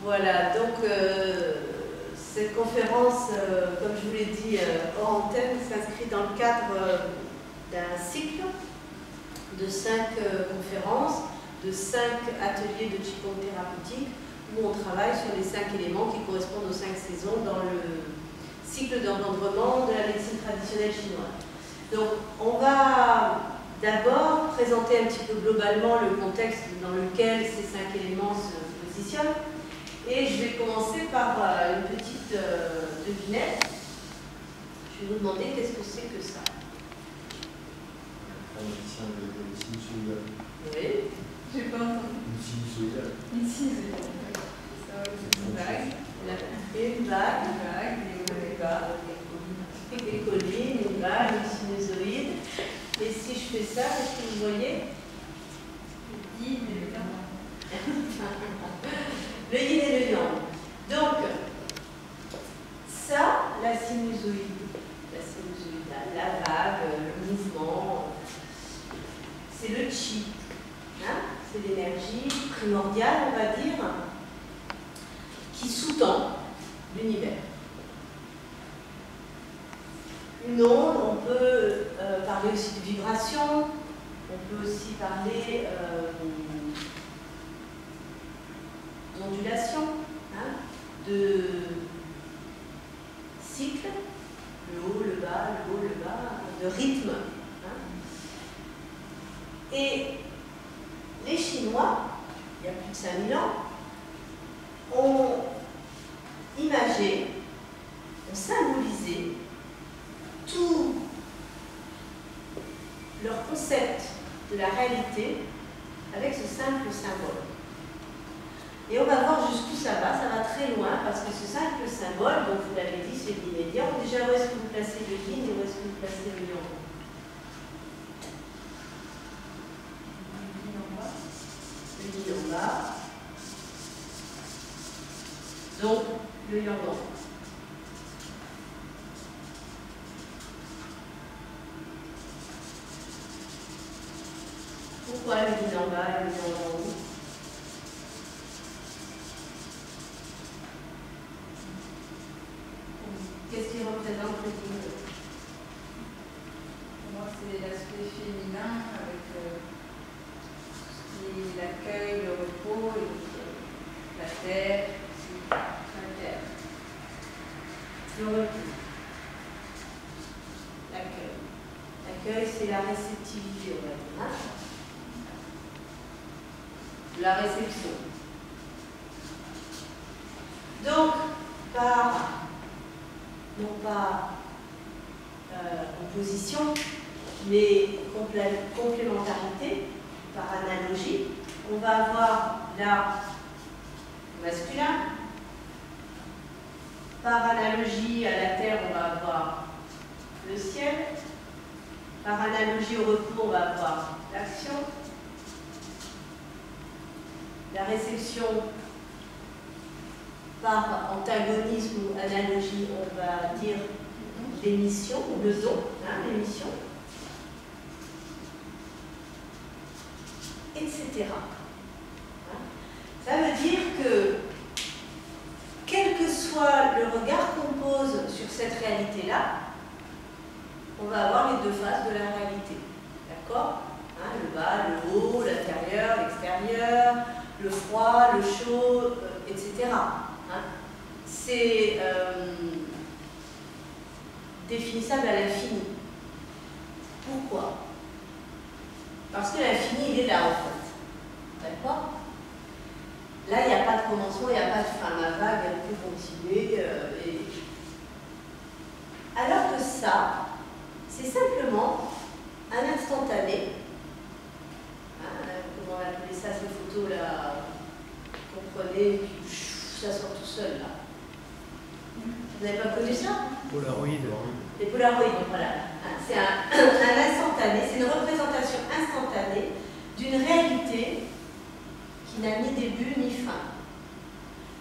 Voilà, donc cette conférence, comme je vous l'ai dit hors antenne, s'inscrit dans le cadre d'un cycle de 5 conférences, de 5 ateliers de Qigong thérapeutique, où on travaille sur les 5 éléments qui correspondent aux 5 saisons dans le cycle d'encadrement de la médecine traditionnelle chinoise. Donc, on va d'abord présenter un petit peu globalement le contexte dans lequel ces 5 éléments se positionnent. Et je vais commencer par une petite devinette. Je vais vous demander qu'est-ce que c'est que ça. Une sinusoïdale. Oui. J'ai pas entendu. Une sinusoïdale. Une sinusoïdale. Ça va, c'est une vague. Une vague. Une vague, des vagues. Des collines, une vague, une sinusoïde. Et si je fais ça, qu'est-ce que vous voyez? Le yin et le yang. Le yin et le yang. Donc, ça, la sinusoïde, la vague, le mouvement, c'est le chi. Hein? C'est l'énergie primordiale, on va dire, qui sous-tend l'univers. Une onde, on peut parler aussi de vibration, on peut aussi parler d'ondulation, hein, de cycle, le haut, le bas, le haut, le bas, de rythme. Hein. Et les Chinois, il y a plus de 5000 ans, ont imagé, ont symbolisé tout leur concept de la réalité avec ce simple symbole. Et on va voir jusqu'où ça va très loin, parce que ce simple symbole, donc vous l'avez dit, c'est l'immédiat. Déjà, où est-ce que vous placez le yin et où est-ce que vous placez le yang? Le yin en bas. Donc, le yang en haut. Pourquoi le yin en bas et le yang en haut? Qu'est-ce qui représente le yin? Pour moi, c'est l'aspect féminin avec l'accueil, le repos, et la terre, La terre. Le repos. L'accueil. L'accueil, c'est la réceptivité, on va dire. Hein? La réception. Donc, par non pas opposition, mais complémentarité, par analogie, on va avoir l'art masculin. Par analogie à la terre, on va avoir le ciel. Par analogie au repos, on va avoir l'action. La réception, par antagonisme ou analogie, on va dire l'émission ou le don, hein, l'émission, etc. Hein? Ça veut dire que, quel que soit le regard qu'on pose sur cette réalité-là, on va avoir les deux faces de la réalité. D'accord? Hein, le bas, le haut, l'intérieur, l'extérieur, le froid, le chaud, etc. Hein? C'est définissable à l'infini. Pourquoi? Parce que l'infini, il est là en fait. D'accord? Là, il n'y a pas de commencement, il n'y a pas de fin. La vague, elle peut continuer. Alors que ça, c'est simplement un instantané. Hein, comment on appelait ça, ces photos-là? Vous comprenez, et puis ça sort tout seul là. Vous n'avez pas connu ça? Polaroid. Les Polaroids, voilà. C'est un instantané, c'est une représentation instantanée d'une réalité qui n'a ni début ni fin.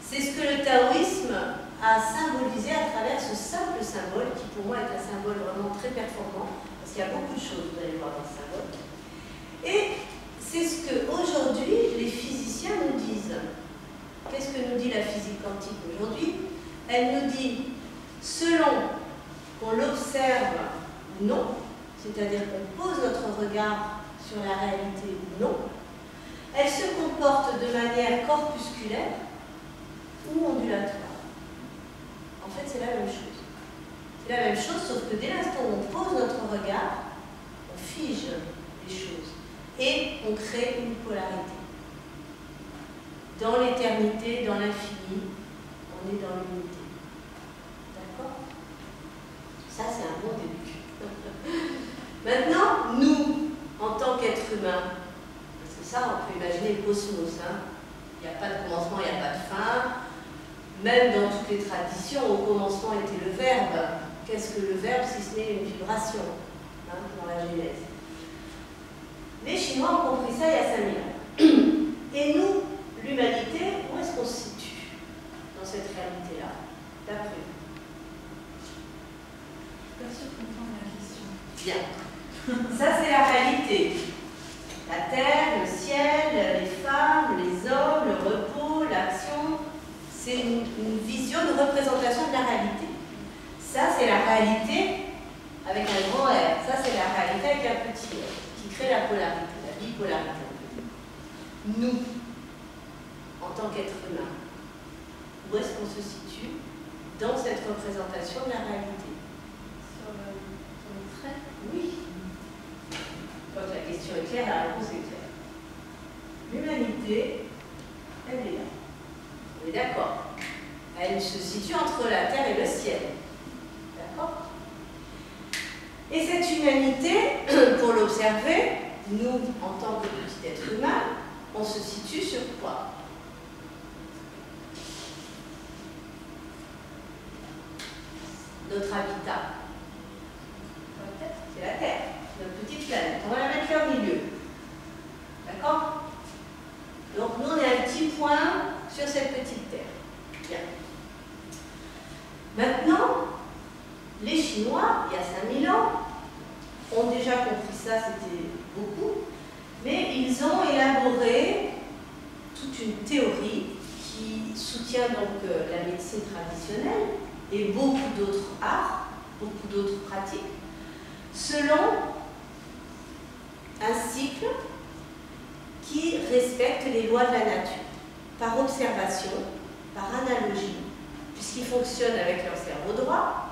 C'est ce que le taoïsme a symbolisé à travers ce simple symbole, qui pour moi est un symbole vraiment très performant, parce qu'il y a beaucoup de choses, vous allez voir dans ce symbole. Et c'est ce que aujourd'hui les physiciens nous disent. qu'est-ce que nous dit la physique quantique aujourd'hui? Elle nous dit, selon qu'on l'observe ou non, c'est-à-dire qu'on pose notre regard sur la réalité ou non, elle se comporte de manière corpusculaire ou ondulatoire. En fait, c'est la même chose. C'est la même chose, sauf que dès l'instant où on pose notre regard, on fige les choses et on crée une polarité. Dans l'éternité, dans l'infini, on est dans l'unité. D'accord? Ça, c'est un bon début. Maintenant, nous, en tant qu'êtres humains, parce que ça, on peut imaginer le cosmos, hein. Il n'y a pas de commencement, il n'y a pas de fin. Même dans toutes les traditions, au commencement était le verbe. Qu'est-ce que le verbe si ce n'est une vibration, hein, dans la Genèse? Les Chinois ont compris ça il y a 5000 ans. Et nous, l'humanité, où est-ce qu'on se situe dans cette réalité-là, d'après vous? Je suis pas sûre de comprendre la question. Bien. Ça, c'est la réalité. La terre, le ciel, les femmes, les hommes, le repos, l'action. C'est une vision, une représentation de la réalité. Ça, c'est la réalité avec un grand R. Ça, c'est la réalité avec un petit R, qui crée la polarité, la bipolarité. Nous, en tant qu'être humain, où est-ce qu'on se situe dans cette représentation de la réalité? Sur le trait? Oui. Quand la question est claire, la réponse est claire. L'humanité, elle est là. On est d'accord. Elle se situe entre la terre et le ciel. D'accord? Et cette humanité, pour l'observer, nous, en tant que petit être humain, on se situe sur quoi? Notre habitat. C'est la Terre, notre petite planète. On va la mettre là au milieu. D'accord? Donc nous, on est un petit point sur cette petite Terre. Bien. Maintenant, les Chinois, il y a 5000 ans, ont déjà compris ça, c'était beaucoup, mais ils ont élaboré toute une théorie qui soutient donc la médecine traditionnelle et beaucoup d'autres arts, beaucoup d'autres pratiques, selon un cycle qui respecte les lois de la nature, par observation, par analogie, puisqu'ils fonctionnent avec leur cerveau droit,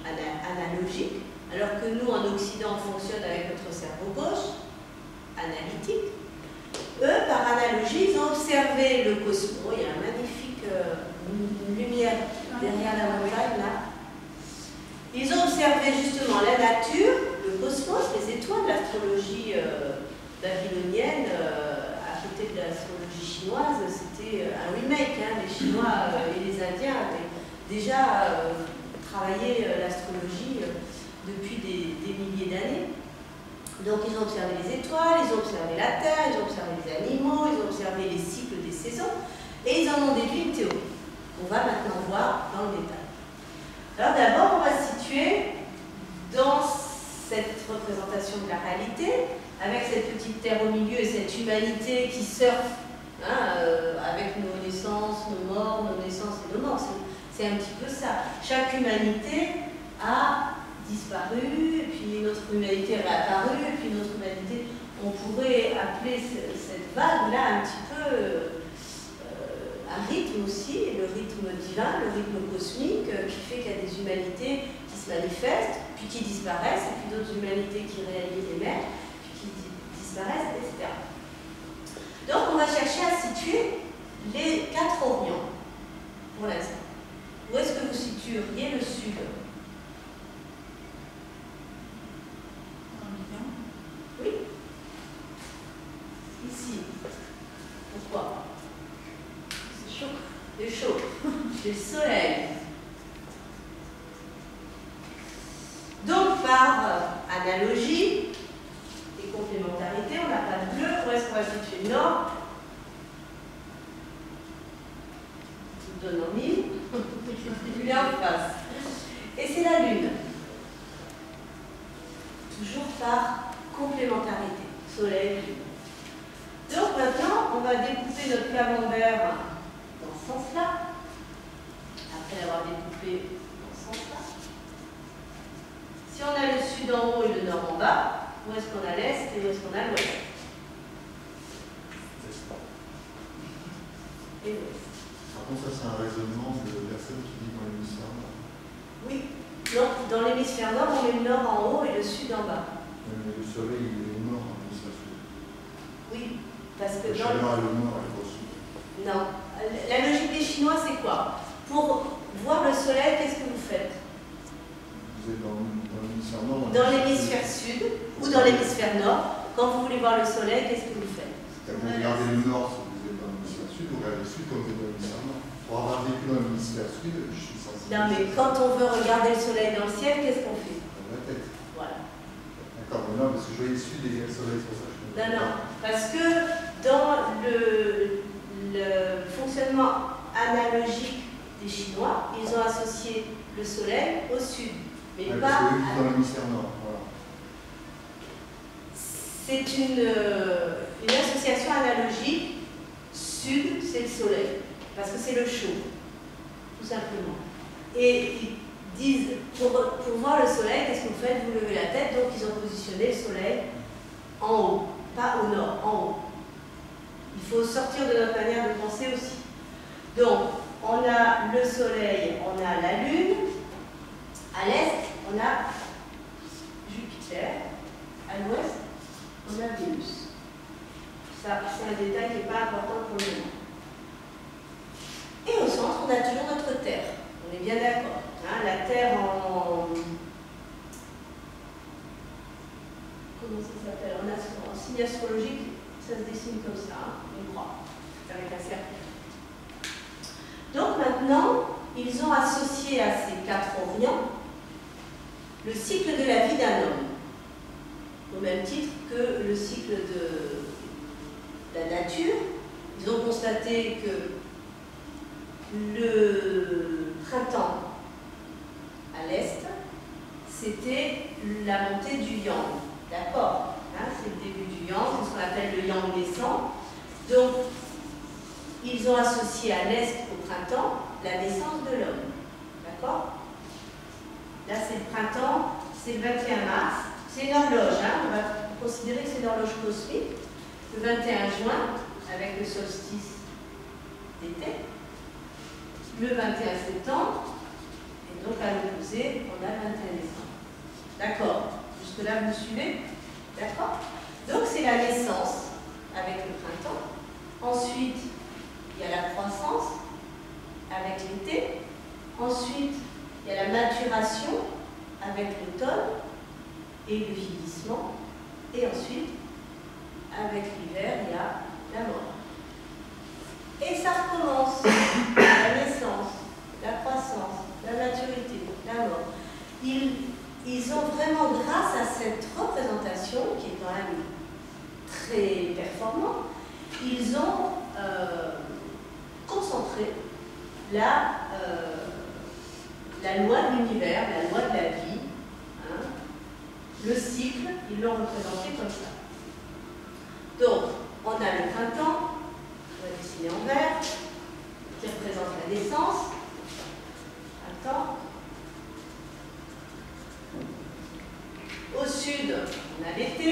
analogique, alors que nous, en Occident, on fonctionne avec notre cerveau gauche, analytique. Eux, par analogie, ils ont observé le cosmos. Il y a un magnifique lumière derrière la montagne, là. Ils ont observé justement la nature, le cosmos, les étoiles de l'astrologie babylonienne, à côté de l'astrologie chinoise. C'était un remake, hein. Les Chinois et les Indiens avaient déjà travaillé l'astrologie depuis des milliers d'années. Donc ils ont observé les étoiles, ils ont observé la Terre, ils ont observé les animaux, ils ont observé les cycles des saisons, et ils en ont déduit une théorie qu'on va maintenant voir dans le détail. Alors d'abord, on va se situer dans cette représentation de la réalité, avec cette petite Terre au milieu et cette humanité qui surfe, hein, avec nos naissances, nos morts, nos naissances et nos morts. C'est un petit peu ça. Chaque humanité a disparu, et puis une autre humanité est réapparue, et puis une autre humanité, on pourrait appeler cette vague-là un petit peu un rythme aussi, le rythme divin, le rythme cosmique, qui fait qu'il y a des humanités qui se manifestent, puis qui disparaissent, et puis d'autres humanités qui réalisent les mers, puis qui disparaissent, etc. Donc on va chercher à situer les 4 orients, pour l'instant. Où est-ce que vous situeriez le sud? Oui. Ici. Pourquoi? C'est chaud. C'est chaud. C'est le soleil. Donc, par analogie et complémentarité, on n'a pas de bleu. Où est-ce qu'on va situer le nord? Je vous donne en mille. Il est en face. Et c'est la Lune. Toujours par complémentarité. Soleil, Lune. Donc maintenant, on va découper notre camembert dans ce sens-là. Après l'avoir découpé dans ce sens-là. Si on a le sud en haut et le nord en bas, où est-ce qu'on a l'est et où est-ce qu'on a l'ouest? Et l'ouest. Par contre, ça, c'est un raisonnement de personne qui vit dans l'hémisphère nord. Oui. Donc, dans l'hémisphère nord, on met le nord en haut et le sud en bas. Mais le soleil, il est au nord en l'hémisphère sud. Oui, parce que La dans chaleur est au nord, elle est au sud. Non. La logique des Chinois, c'est quoi? Pour voir le soleil, qu'est-ce que vous faites? Vous êtes dans l'hémisphère nord. Dans l'hémisphère sud ou dans l'hémisphère nord, quand vous voulez voir le soleil, qu'est-ce que vous faites? Quand vous regardez le nord, si vous êtes dans l'hémisphère sud, vous regardez le sud quand vous êtes dans l'hémisphère nord. Pour avoir vécu dans l'hémisphère sud, je suis censé. Non, mais quand on veut regarder le soleil dans le ciel, qu'est-ce qu'on fait? Dans la tête. Voilà. D'accord, mais non, parce que je voyais le sud et le soleil, c'est pour ça que je me Non, non, parce que dans le fonctionnement analogique des Chinois, ils ont associé le soleil au sud, mais ouais, pas. parce que eux vivent dans l'hémisphère nord, voilà. C'est une association analogique. Sud, c'est le soleil, parce que c'est le chaud, tout simplement. Et ils disent, pour voir le soleil, qu'est-ce que vous faites? Vous levez la tête, donc ils ont positionné le soleil en haut, pas au nord, en haut. Il faut sortir de notre manière de penser aussi. Donc, on a le soleil, on a la lune, à l'est, on a Jupiter, à l'ouest, on a Vénus. Ça, c'est un détail qui n'est pas important pour le moment. Et au centre, on a toujours notre Terre. On est bien d'accord. Hein, la Terre en... Comment ça s'appelle? En signe astrologique, ça se dessine comme ça, hein, une croix, avec un cercle. Donc maintenant, ils ont associé à ces 4 orients le cycle de la vie d'un homme, au même titre que le cycle de la nature. Ils ont constaté que le printemps à l'est, c'était la montée du yang. D'accord, hein, c'est le début du yang, c'est ce qu'on appelle le yang naissant. Donc, ils ont associé à l'est au printemps la naissance de l'homme. D'accord? Là, c'est le printemps, c'est le 21 mars. C'est une horloge, hein, on va considérer que c'est une horloge cosmique. Le 21 juin, avec le solstice d'été. Le 21 septembre, et donc à l'opposé, on a le 21 décembre. D'accord? Jusque-là, vous suivez? D'accord? Donc, c'est la naissance avec le printemps. Ensuite, il y a la croissance avec l'été. Ensuite, il y a la maturation avec l'automne et le vieillissement. Et ensuite, avec l'hiver, il y a la mort. Et ça recommence. La naissance, la croissance, la maturité, la mort. Ils ont vraiment, grâce à cette représentation, qui est quand même très performante, ils ont concentré la loi de l'univers, la loi de la vie, hein, le cycle, ils l'ont représenté comme ça. Donc, on a le printemps, on va dessiner en vert, qui représente la naissance, printemps. Au sud, on a l'été.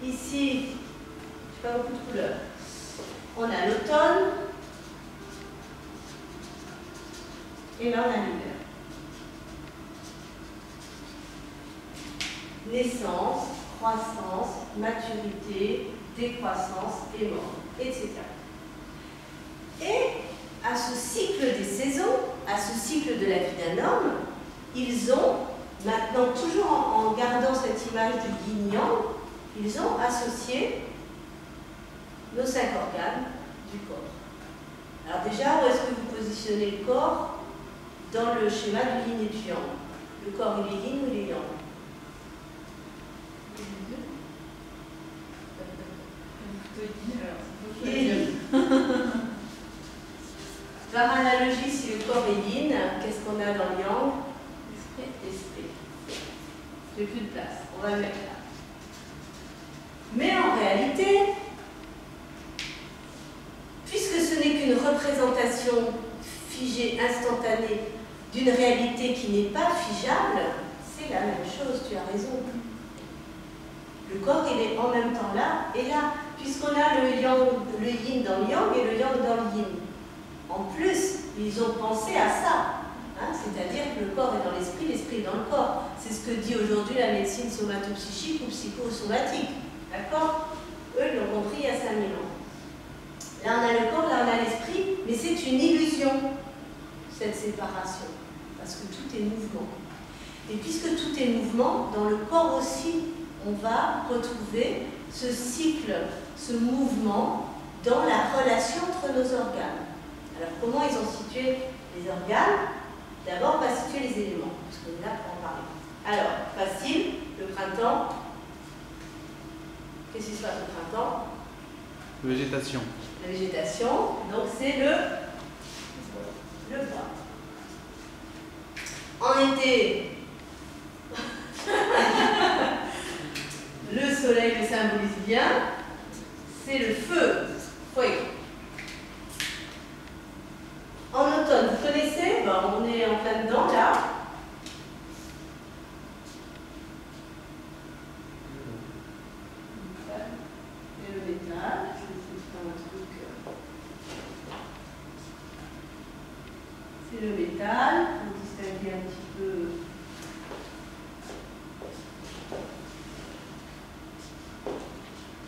Ici, je n'ai pas beaucoup de couleurs. On a l'automne. Et là, on a l'hiver. Naissance, croissance, maturité, décroissance et mort, etc. Et à ce cycle des saisons, à ce cycle de la vie d'un homme, ils ont, maintenant toujours en gardant cette image du yin-yang, ils ont associé nos 5 organes du corps. Alors déjà, où est-ce que vous positionnez le corps dans le schéma du yin et du yang? Le corps, il est yin ou il est yang? Il est yin. Par analogie, si le corps est yin, qu'est-ce qu'on a dans le yang? Esprit. J'ai plus de place. On va le mettre là. Mais en réalité, puisque ce n'est qu'une représentation figée, instantanée, d'une réalité qui n'est pas figeable, c'est la même chose, tu as raison. Le corps, il est en même temps là et là, puisqu'on a le yin dans le yang et le yang dans le yin. En plus, ils ont pensé à ça, hein, c'est-à-dire que le corps est dans l'esprit, l'esprit est dans le corps. C'est ce que dit aujourd'hui la médecine somatopsychique ou psychosomatique. D'accord? Eux, ils l'ont compris il y a 5000 ans. Là, on a le corps, là, on a l'esprit, mais c'est une illusion, cette séparation, parce que tout est mouvement. Et puisque tout est mouvement, dans le corps aussi, on va retrouver ce cycle, ce mouvement dans la relation entre nos organes. Alors, comment ils ont situé les organes? D'abord, on va situer les éléments, parce qu'on est là pour en parler. Alors, facile, le printemps. Qu'est-ce qui se passe au printemps? Végétation. La végétation, donc c'est le bois. En été, le soleil le symbolise bien, c'est le feu. Oui. En automne, vous connaissez, ben, on est en plein dedans là. Et le métal, je vais essayer de faire un truc. C'est le métal, pour distinguer un petit peu.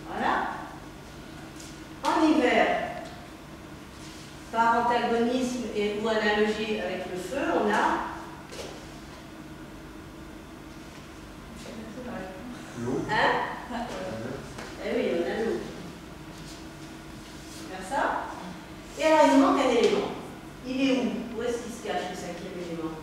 Voilà. En hiver, par antagonisme et ou analogie avec le feu, on a L'eau. hein? Eh oui, on a l'eau. Faire ça. Et alors, il nous manque un élément. Il est où? Où est-ce qu'il se cache, le 5e élément?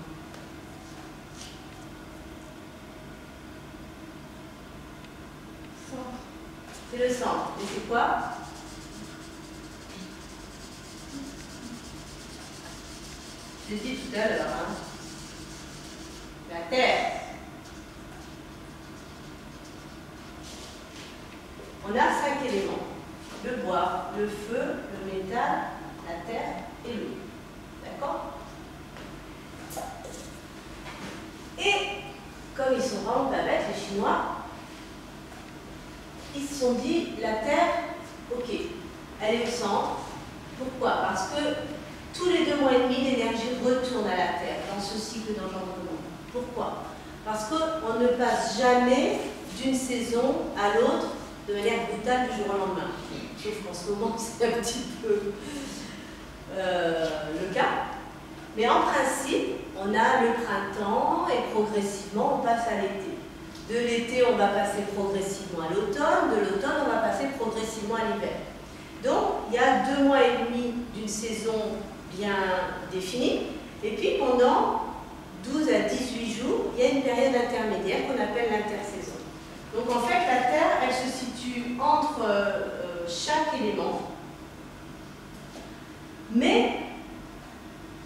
C'est le centre. Et c'est quoi? J'ai dit tout à l'heure, hein. La terre. On a 5 éléments. Le bois, le feu, le métal, la terre et l'eau. D'accord? Et comme ils sont vraiment pas bêtes, les Chinois, ils se sont dit, la terre, ok, elle est au centre. Pourquoi? Parce que tous les 2 mois et demi, l'énergie retourne à la terre dans ce cycle d'engendrement. Pourquoi? Parce qu'on ne passe jamais d'une saison à l'autre de manière brutale du jour au lendemain. Sauf qu'en ce moment, c'est un petit peu le cas. Mais en principe, on a le printemps et progressivement, on passe à l'été. De l'été, on va passer progressivement à l'automne. De l'automne, on va passer progressivement à l'hiver. Donc, il y a 2 mois et demi d'une saison bien définie. Et puis, pendant 12 à 18 jours, il y a une période intermédiaire qu'on appelle l'intersaison. Donc, en fait, la Terre, elle se situe entre chaque élément. Mais,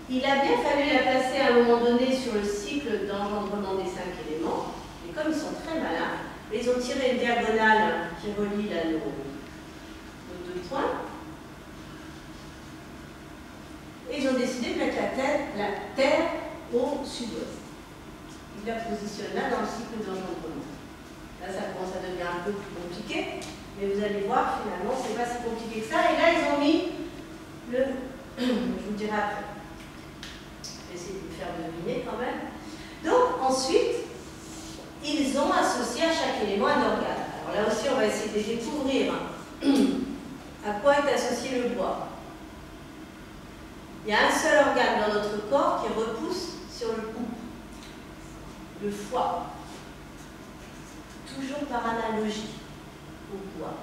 il a bien fallu la placer à un moment donné sur le cycle d'engendrement des 5 éléments. Et comme ils sont très malins, ils ont tiré une diagonale qui relie là nos 2 points. Et ils ont décidé de mettre la Terre au sud-ouest. Ils la positionnent là dans le cycle d'engendrement. Là, ça commence à devenir un peu plus compliqué, mais vous allez voir, finalement, c'est pas si compliqué que ça. Et là, ils ont mis le... je vous dirai après. Je vais essayer de vous faire deviner quand même. Donc, ensuite, ils ont associé à chaque élément un organe. Alors là aussi, on va essayer de découvrir à quoi est associé le bois. Il y a un seul organe dans notre corps qui repousse sur le cou, le foie. Toujours par analogie au bois.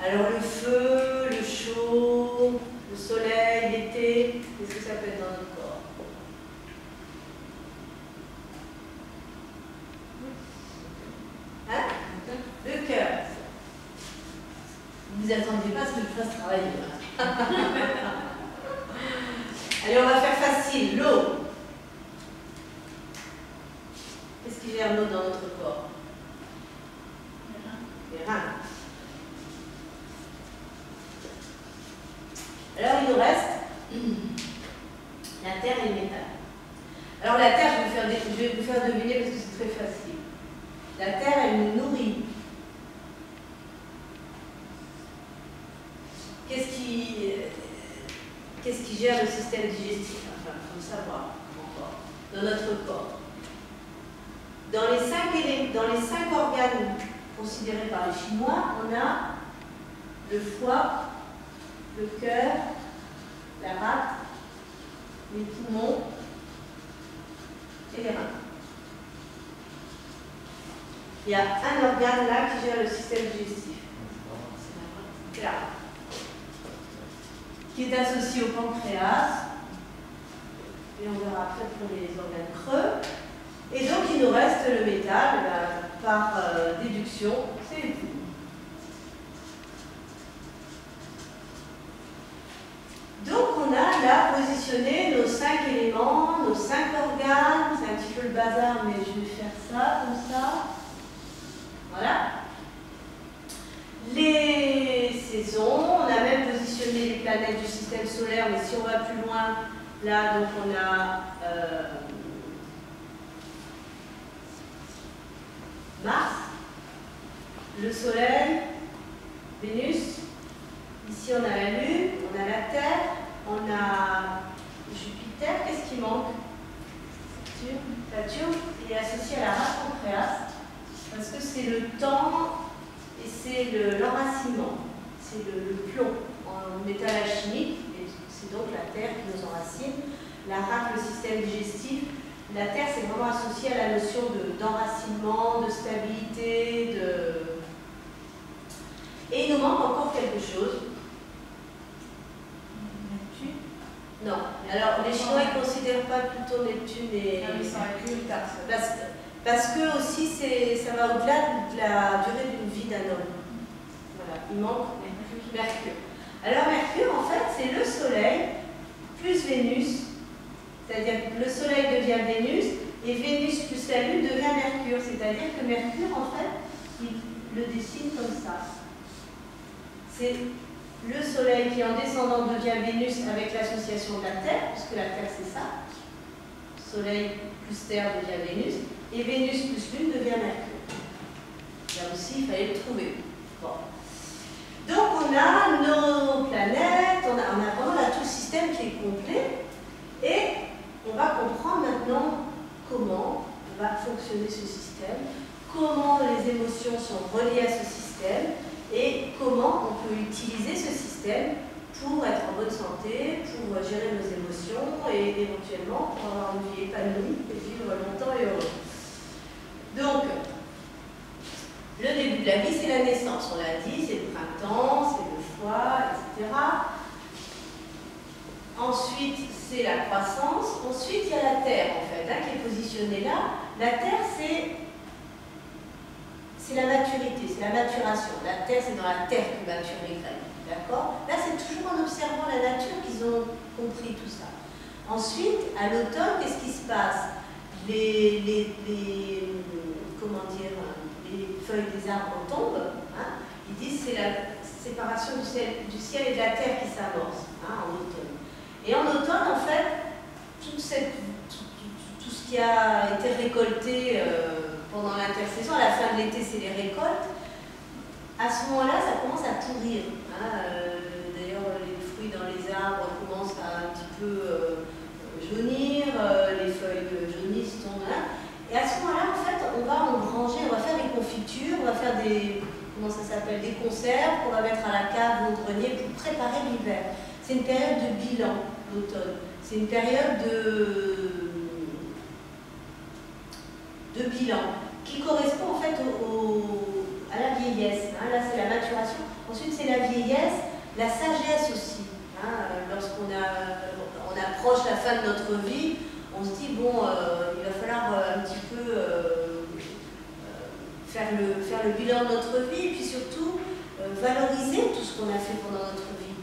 Alors le feu, le chaud, le soleil, l'été, qu'est-ce que ça peut être dans notre corps? Hein? Le cœur. Vous ne vous attendiez pas à ce que je fasse travailler. Allez, on va faire facile. L'eau. Qu'est-ce qui gère l'eau dans notre corps? les reins. Alors il nous reste la terre et le métal. Alors la terre, je vais vous faire deviner parce que c'est très facile. La terre, elle nous nourrit. Qu'est-ce qui gère le système digestif? Enfin, il faut le savoir encore, dans notre corps. Dans les 5 organes considérés par les Chinois, on a le foie, le cœur, la rate, les poumons et les reins. Il y a un organe là qui gère le système digestif. C'est là. Qui est associé au pancréas. Et on verra après pour les organes creux. Et donc il nous reste le métal, par déduction, c'est les poumons. Donc on a là positionné nos 5 éléments, nos 5 organes. C'est un petit peu le bazar, mais je vais faire ça, comme ça. Voilà. Les saisons, on a même positionné les planètes du système solaire, mais si on va plus loin, là, donc on a Mars, le Soleil, Vénus, ici on a la Lune, on a la Terre, on a Jupiter, qu'est-ce qui manque? Saturne, il est associé à la race pancréas, parce que c'est le temps et c'est l'enracinement, c'est le plomb en métal alchimique, et c'est donc la Terre qui nous enracine. La rate, le système digestif. La Terre, c'est vraiment associé à la notion d'enracinement, de stabilité, Et il nous manque encore quelque chose. Neptune? Non. Alors, les Chinois ne considèrent pas plutôt Neptune et... Parce que aussi, ça va au-delà de la durée d'une vie d'un homme. Voilà, il manque Mercure. Alors, Mercure, en fait, c'est le Soleil plus Vénus. C'est-à-dire que le Soleil devient Vénus, et Vénus plus la Lune devient Mercure. C'est-à-dire que Mercure, en fait, il le dessine comme ça. C'est le Soleil qui, en descendant, devient Vénus avec l'association de la Terre, puisque la Terre, c'est ça. Soleil plus Terre devient Vénus, et Vénus plus Lune devient Mercure. Là aussi, il fallait le trouver. Bon. Donc, on a nos planètes, on a vraiment là tout le système qui est complet, et on va comprendre maintenant comment va fonctionner ce système, comment les émotions sont reliées à ce système, et comment on peut utiliser ce système pour être en bonne santé, pour gérer nos émotions et éventuellement pour avoir une vie épanouie et vivre longtemps et heureux. Donc, le début de la vie, c'est la naissance. On l'a dit, c'est le printemps, c'est le foie, etc. Ensuite, c'est la croissance. Ensuite, il y a la terre, en fait, qui est positionnée là. La terre, c'est la maturité, c'est la maturation. La terre, c'est dans la terre que maturent les graines. D'accord? Là, c'est toujours en observant la nature qu'ils ont compris tout ça. Ensuite, à l'automne, qu'est-ce qui se passe? Comment dire, les feuilles des arbres tombent. Hein? Ils disent que c'est la séparation du ciel et de la terre qui s'amorce en automne. Et en automne, en fait, tout ce qui a été récolté pendant l'intersaison, à la fin de l'été, c'est les récoltes. À ce moment-là, ça commence à pourrir. D'ailleurs, les fruits dans les arbres commencent à un petit peu jaunir, les feuilles jaunissent, tombent là. Et à ce moment-là, en fait, on va engranger, on va faire des confitures, on va faire des, comment ça s'appelle, des conserves qu'on va mettre à la cave ou au grenier pour préparer l'hiver. C'est une période de bilan, l'automne. C'est une période de bilan qui correspond en fait à la vieillesse. Là, c'est la maturation. Ensuite, c'est la vieillesse, la sagesse aussi. Lorsqu'on approche la fin de notre vie, on se dit, bon, il va falloir un petit peu faire le bilan de notre vie et puis surtout valoriser tout ce qu'on a fait pendant notre vie.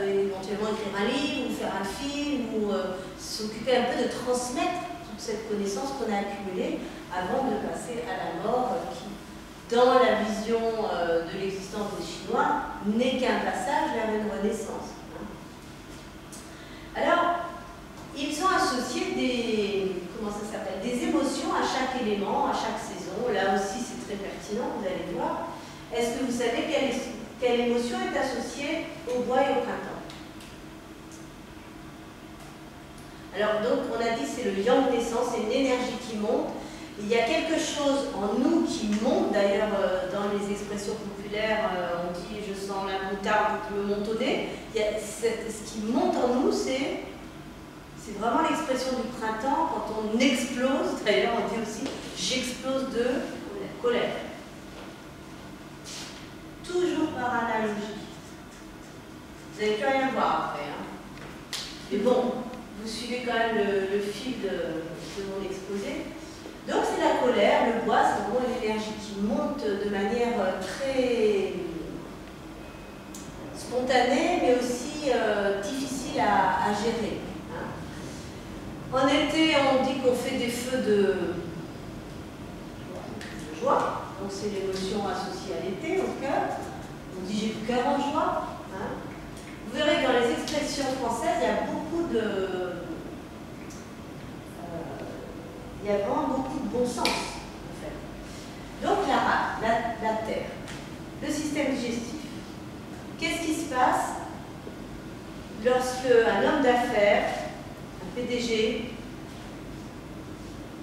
Éventuellement écrire un livre ou faire un film ou s'occuper un peu de transmettre toute cette connaissance qu'on a accumulée avant de passer à la mort qui dans la vision de l'existence des Chinois, n'est qu'un passage vers une renaissance. Alors, ils ont associé des, comment ça s'appelle, des émotions à chaque élément, à chaque saison. Là aussi, c'est très pertinent, vous allez voir. Est-ce que vous savez quelle émotion est associée au bois et au printemps? Alors, donc, on a dit c'est le yang naissance, c'est une énergie qui monte. Il y a quelque chose en nous qui monte, d'ailleurs, dans les expressions populaires, on dit « je sens la moutarde qui me monte au nez ». Ce qui monte en nous, c'est vraiment l'expression du printemps, quand on explose, d'ailleurs on dit aussi « j'explose de colère ». Toujours par analogie. Vous n'allez plus rien voir après. Hein. Mais bon, vous suivez quand même le fil de mon exposé. Donc c'est la colère, le bois, c'est vraiment une énergie qui monte de manière très spontanée, mais aussi difficile à gérer. Hein. En été, on dit qu'on fait des feux de joie, donc c'est l'émotion associée à l'été, au cœur. On dit j'ai le cœur en joie. Hein. Vous verrez que dans les expressions françaises, il y a beaucoup de... il y a vraiment beaucoup de bon sens, en fait. Donc la terre, le système digestif. Qu'est-ce qui se passe lorsque un homme d'affaires, un PDG,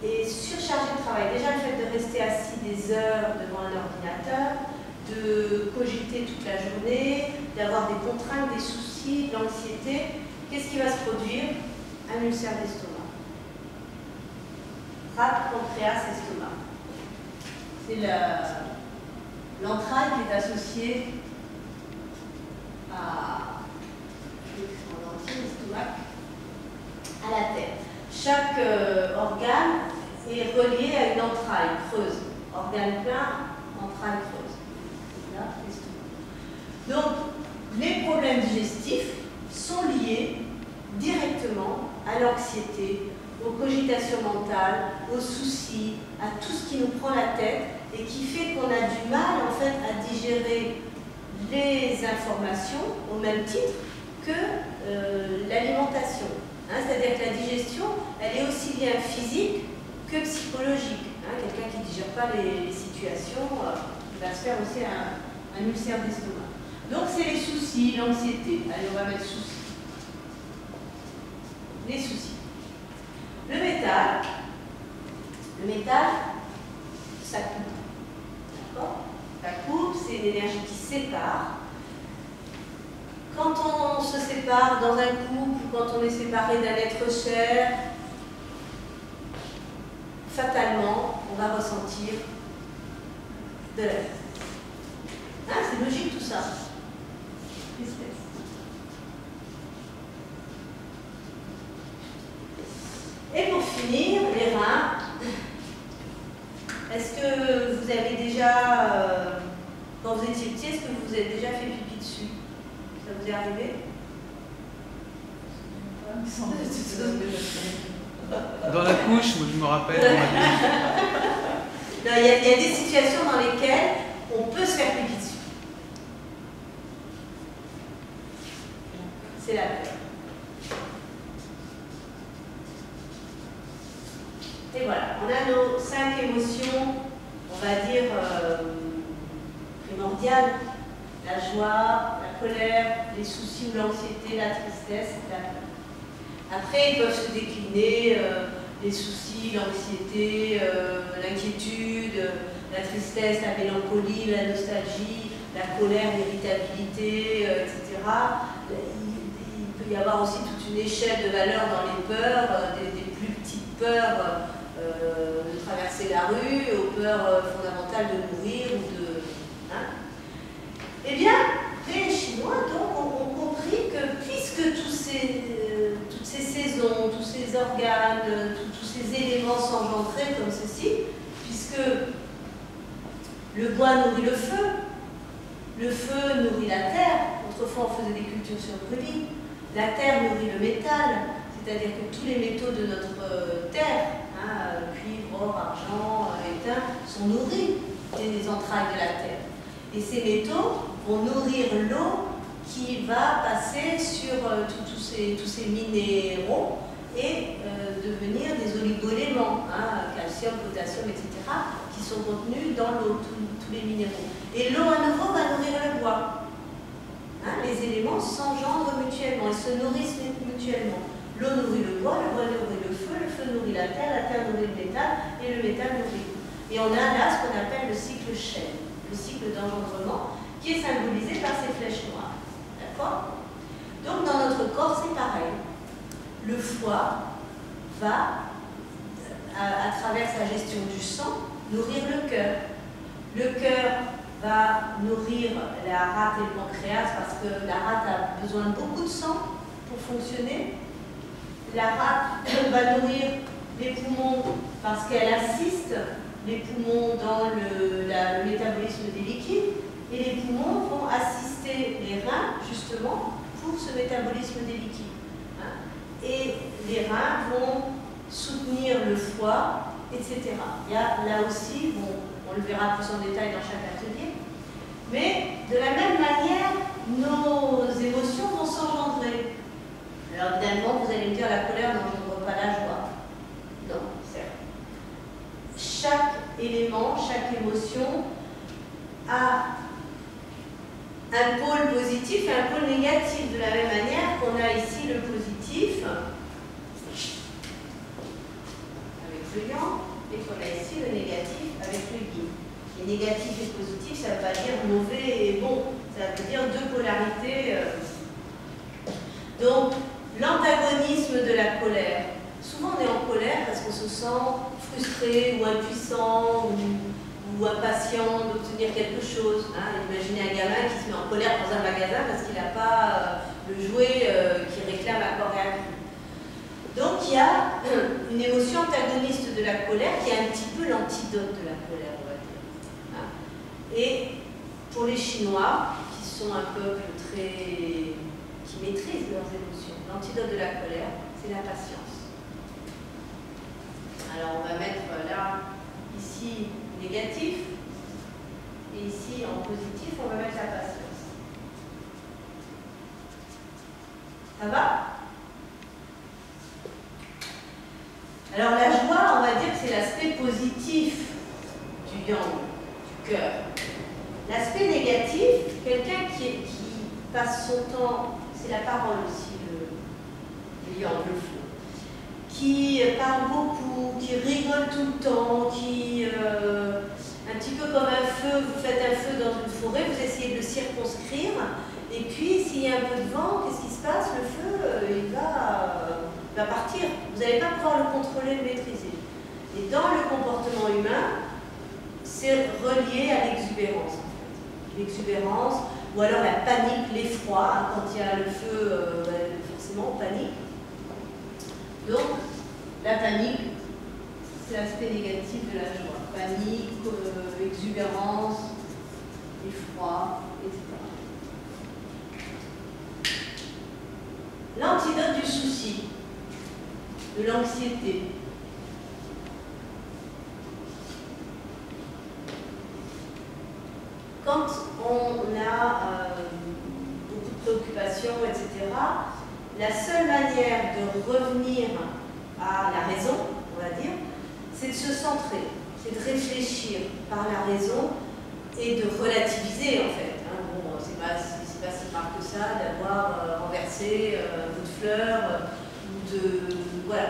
est surchargé de travail? Déjà, le fait de rester assis des heures devant un ordinateur, de cogiter toute la journée, d'avoir des contraintes, des soucis, de l'anxiété, qu'est-ce qui va se produire? Un ulcère d'estomac. Rate, pancréas, estomac. C'est l'entraille qui est associée à l'estomac, à la tête. Chaque organe est relié à une entraille creuse. Organe plein, entraille creuse. Là, l'estomac. Donc, les problèmes digestifs sont liés directement à l'anxiété, aux cogitations mentales, aux soucis, à tout ce qui nous prend la tête et qui fait qu'on a du mal en fait à digérer les informations au même titre que l'alimentation. Hein, c'est-à-dire que la digestion, elle est aussi bien physique que psychologique. Hein, quelqu'un qui ne digère pas les situations, il va se faire aussi un ulcère d'estomac. Donc c'est les soucis, l'anxiété. Allez, on va mettre soucis. Les soucis. Le métal, ça coupe. D'accord? Ça coupe, c'est une énergie qui sépare. Quand on se sépare dans un couple, quand on est séparé d'un être cher, fatalement, on va ressentir de la tristesse. Hein, c'est logique tout ça. Tristesse. Et pour finir, les reins. Est-ce que vous avez déjà, quand vous étiez petit, est-ce que vous avez déjà fait pipi dessus? Ça vous est arrivé? Dans la couche, moi je me rappelle. Non, il y a des situations dans lesquelles on peut se faire pipi dessus. C'est la peur. Et voilà, on a nos 5 émotions, on va dire, primordiales. La joie, la colère, les soucis ou l'anxiété, la tristesse, la peur. Après, ils peuvent se décliner, les soucis, l'anxiété, l'inquiétude, la tristesse, la mélancolie, la nostalgie, la colère, l'irritabilité, etc. Il peut y avoir aussi toute une échelle de valeurs dans les peurs, des plus petites peurs de traverser la rue, aux peurs fondamentales de mourir ou de... Hein. Eh bien, les Chinois donc, ont compris que puisque toutes ces saisons, tous ces organes, tous ces éléments s'engendraient comme ceci, puisque le bois nourrit le feu nourrit la terre, autrefois on faisait des cultures sur brûlis, la terre nourrit le métal, c'est-à-dire que tous les métaux de notre terre, hein, cuivre, or, argent, étain, sont nourris des entrailles de la Terre. Et ces métaux vont nourrir l'eau qui va passer sur tous ces minéraux et devenir des oligoéléments, hein, calcium, potassium, etc., qui sont contenus dans l'eau, tous les minéraux. Et l'eau à nouveau va nourrir le bois. Hein, les éléments s'engendrent mutuellement, ils se nourrissent mutuellement. L'eau nourrit le bois nourrit le feu nourrit la terre nourrit le métal, et le métal nourrit l'eau. Et on a là ce qu'on appelle le cycle chaîne, le cycle d'engendrement, qui est symbolisé par ces flèches noires. D'accord? Donc dans notre corps, c'est pareil. Le foie va, à travers sa gestion du sang, nourrir le cœur. Le cœur va nourrir la rate et le pancréas parce que la rate a besoin de beaucoup de sang pour fonctionner. La rate va nourrir les poumons parce qu'elle assiste les poumons dans le métabolisme des liquides et les poumons vont assister les reins justement pour ce métabolisme des liquides. Hein. Et les reins vont soutenir le foie, etc. Il y a là aussi, bon, on le verra plus en détail dans chaque atelier, mais de la même manière, nos émotions vont s'engendrer. Alors évidemment, vous allez me dire, la colère n'engendre pas la joie. Non, certes. Chaque élément, chaque émotion a un pôle positif et un pôle négatif, de la même manière qu'on a ici le positif avec le yang et qu'on a ici le négatif avec le yin. Et négatif et positif, ça ne veut pas dire mauvais et bon, ça veut dire deux polarités. Donc, l'antagonisme de la colère. Souvent on est en colère parce qu'on se sent frustré ou impuissant ou impatient d'obtenir quelque chose. Hein. Imaginez un gamin qui se met en colère dans un magasin parce qu'il n'a pas le jouet qui réclame à corps et à cri. Donc il y a une émotion antagoniste de la colère qui est un petit peu l'antidote de la colère, on va dire. Hein. Et pour les Chinois, qui sont un peuple qui maîtrise leurs émotions, l'antidote de la colère, c'est la patience. Alors on va mettre là, ici, négatif, et ici, en positif, on va mettre la patience. Ça va? Alors la joie, on va dire que c'est l'aspect positif du yang, du cœur. L'aspect négatif, quelqu'un qui passe son temps, c'est la parole aussi, le yang, le feu, qui parle beaucoup, qui rigole tout le temps, qui, un petit peu comme un feu, vous faites un feu dans une forêt, vous essayez de le circonscrire, et puis s'il y a un peu de vent, qu'est-ce qui se passe? Le feu, il va partir. Vous n'allez pas pouvoir le contrôler, le maîtriser. Et dans le comportement humain, c'est relié à l'exubérance. En fait. L'exubérance, ou alors la panique, l'effroi. Hein, quand il y a le feu, forcément on panique. Donc, la panique, c'est l'aspect négatif de la joie. Panique, exubérance, effroi, etc. L'antidote du souci, de l'anxiété. Quand on a beaucoup de préoccupations, etc., la seule manière de revenir à la raison, on va dire, c'est de se centrer, c'est de réfléchir par la raison et de relativiser en fait. Hein. Bon, c'est pas si grave que ça d'avoir renversé un bout de fleur ou de... Voilà.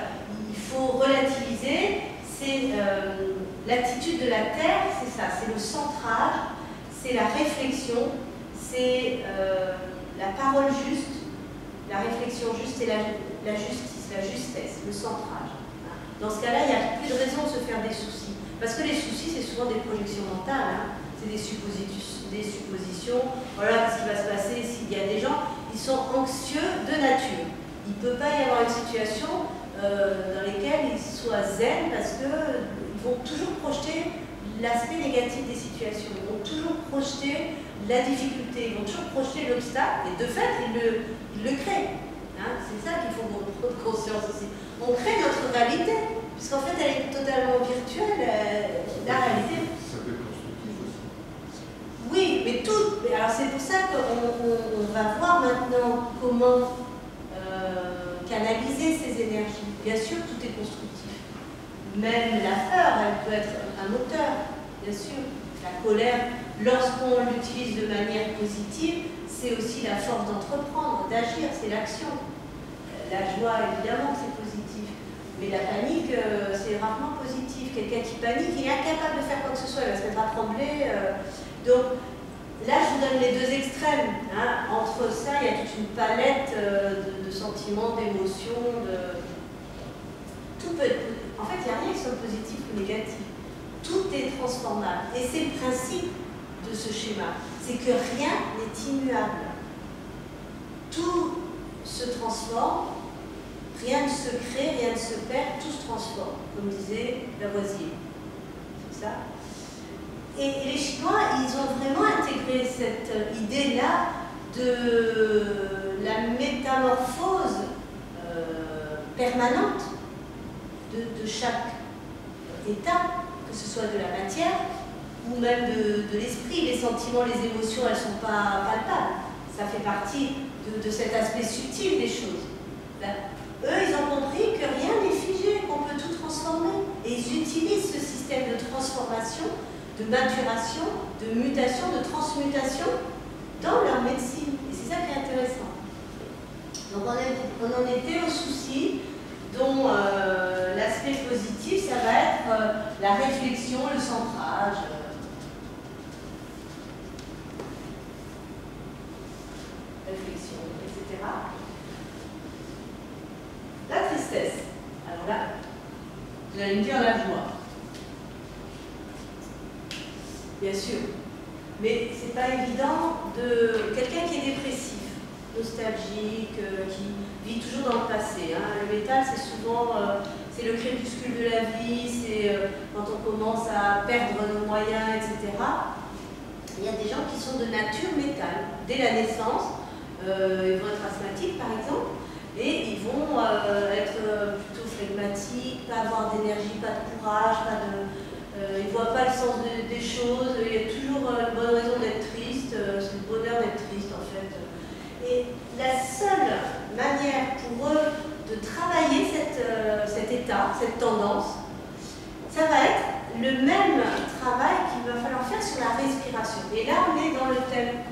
Il faut relativiser, c'est l'attitude de la Terre, c'est ça, c'est le centrage, c'est la réflexion, c'est la parole juste, la réflexion juste et la justice, la justesse, le centrage. Dans ce cas-là, il n'y a plus de raison de se faire des soucis. Parce que les soucis, c'est souvent des projections mentales, hein. C'est des suppositions. Voilà, qu'est-ce qui va se passer s'il y a des gens, ils sont anxieux de nature. Il ne peut pas y avoir une situation dans laquelle ils soient zen parce qu'ils vont toujours projeter l'aspect négatif des situations. Ils vont toujours projeter la difficulté, ils vont toujours projeter l'obstacle, et de fait, ils le créent. Hein, c'est ça qu'il faut prendre conscience aussi. On crée notre réalité, puisqu'en fait, elle est totalement virtuelle, la réalité. Ça peut être constructif. alors c'est pour ça qu'on va voir maintenant comment canaliser ces énergies. Bien sûr, tout est constructif. Même la peur, elle peut être un moteur, bien sûr. La colère, lorsqu'on l'utilise de manière positive, c'est aussi la force d'entreprendre, d'agir, c'est l'action. La joie, évidemment, c'est positif. Mais la panique, c'est rarement positif. Quelqu'un qui panique, il est incapable de faire quoi que ce soit, il va se mettre à trembler. Donc, là, je vous donne les deux extrêmes. Hein. Entre ça, il y a toute une palette de sentiments, d'émotions. Tout peut être... En fait, il n'y a rien qui soit positif ou négatif. Tout est transformable. Et c'est le principe de ce schéma. C'est que rien n'est immuable. Tout se transforme, rien ne se crée, rien ne se perd, tout se transforme, comme disait Lavoisier. C'est ça. Et les Chinois, ils ont vraiment intégré cette idée-là de la métamorphose permanente de chaque état, que ce soit de la matière ou même de l'esprit. Les sentiments, les émotions, elles ne sont pas palpables. Ça fait partie de cet aspect subtil des choses. Là, eux, ils ont compris que rien n'est figé, qu'on peut tout transformer. Et ils utilisent ce système de transformation, de maturation, de mutation, de transmutation dans leur médecine. Et c'est ça qui est intéressant. Donc on en était au souci dont l'aspect positif, ça va être la réflexion, le centrage. Réflexion, etc. La tristesse. Alors là, vous allez me dire la joie. Bien sûr. Mais c'est pas évident de quelqu'un qui est dépressif, nostalgique, qui vit toujours dans le passé. Hein. Le métal, c'est souvent c'est le crépuscule de la vie, c'est quand on commence à perdre nos moyens, etc. Il y a des gens qui sont de nature métal. Dès la naissance, ils vont être asthmatiques, par exemple, et ils vont être plutôt flegmatiques, pas avoir d'énergie, pas de courage, ils ne voient pas le sens des choses, il y a toujours une bonne raison d'être triste, c'est le bonheur d'être triste en fait. Et la seule manière pour eux de travailler cet état, cette tendance, ça va être le même travail qu'il va falloir faire sur la respiration. Et là, on est dans le thème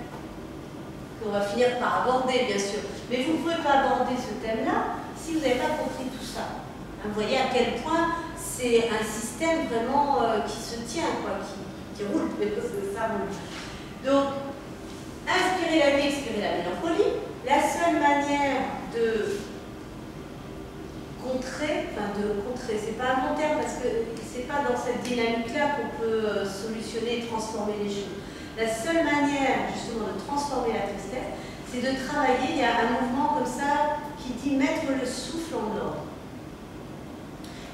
qu'on va finir par aborder, bien sûr. Mais vous ne pouvez pas aborder ce thème-là si vous n'avez pas compris tout ça. Vous voyez à quel point c'est un système vraiment qui se tient, quoi, qui roule, parce que ça roule. Donc, inspirer la vie, expirer la mélancolie. La seule manière de contrer, c'est pas un bon terme parce que c'est pas dans cette dynamique-là qu'on peut solutionner et transformer les choses. La seule manière, justement, de transformer la tristesse, c'est de travailler. Il y a un mouvement comme ça qui dit mettre le souffle en ordre.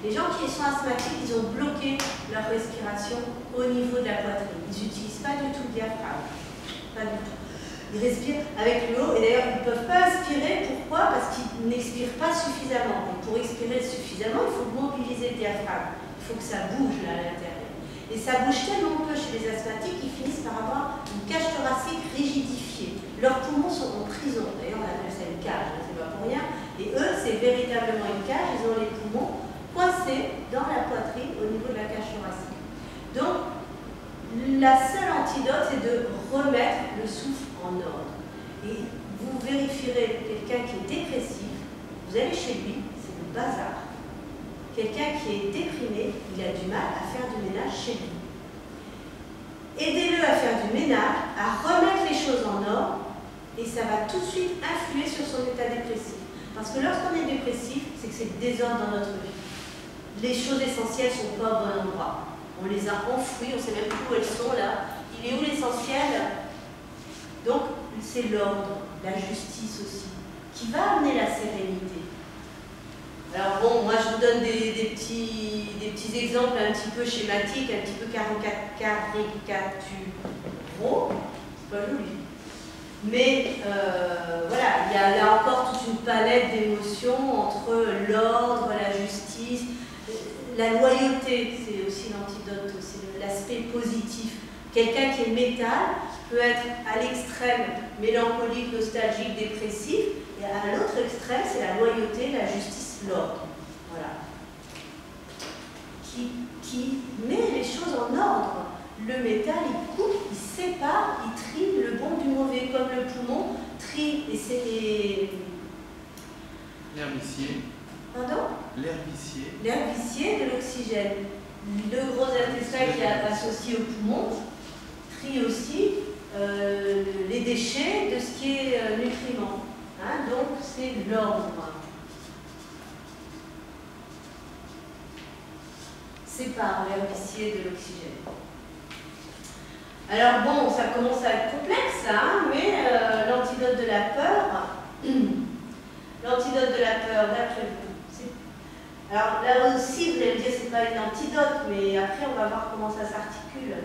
Les gens qui sont asthmatiques, ils ont bloqué leur respiration au niveau de la poitrine. Ils n'utilisent pas du tout le diaphragme. Pas du tout. Ils respirent avec l'eau et d'ailleurs ils ne peuvent pas aspirer. Pourquoi? Parce qu'ils n'expirent pas suffisamment. Et pour expirer suffisamment, il faut mobiliser le diaphragme. Il faut que ça bouge là à l'intérieur. Et ça bouge tellement peu chez les asthmatiques qu'ils finissent par avoir une cage thoracique rigidifiée. Leurs poumons sont en prison. D'ailleurs, on appelle ça une cage, c'est pas pour rien. Et eux, c'est véritablement une cage. Ils ont les poumons coincés dans la poitrine au niveau de la cage thoracique. Donc, la seule antidote, c'est de remettre le souffle en ordre. Et vous vérifierez quelqu'un qui est dépressif, vous allez chez lui, c'est le bazar. Quelqu'un qui est déprimé, il a du mal à faire du ménage chez lui. Aidez-le à faire du ménage, à remettre les choses en ordre, et ça va tout de suite influer sur son état dépressif. Parce que lorsqu'on est dépressif, c'est que c'est le désordre dans notre vie. Les choses essentielles ne sont pas au bon endroit. On les a enfouies, on ne sait même plus où elles sont là. Il est où l'essentiel? Donc, c'est l'ordre, la justice aussi, qui va amener la sérénité. Alors bon, moi je vous donne des petits exemples un petit peu schématiques, un petit peu caricaturaux, c'est pas joli. Mais voilà, il y a là encore toute une palette d'émotions entre l'ordre, la justice, la loyauté, c'est aussi l'antidote, c'est l'aspect positif. Quelqu'un qui est métal, peut être à l'extrême mélancolique, nostalgique, dépressif, et à l'autre extrême, c'est la loyauté, la justice, l'ordre. Voilà. Qui met les choses en ordre. Le métal, il coupe, il sépare, il trie le bon du mauvais, comme le poumon trie, et c'est les... L'air vicié. Pardon? L'air vicié. L'air vicié de l'oxygène. Le gros intestin qui est associé au poumon trie aussi les déchets de ce qui est nutriments. Hein, donc c'est l'ordre. Sépare l'air vicié de l'oxygène. Alors bon, ça commence à être complexe, hein, mais l'antidote de la peur, l'antidote de la peur, d'après vous. Alors là aussi, vous allez me dire, c'est pas une antidote, mais après on va voir comment ça s'articule.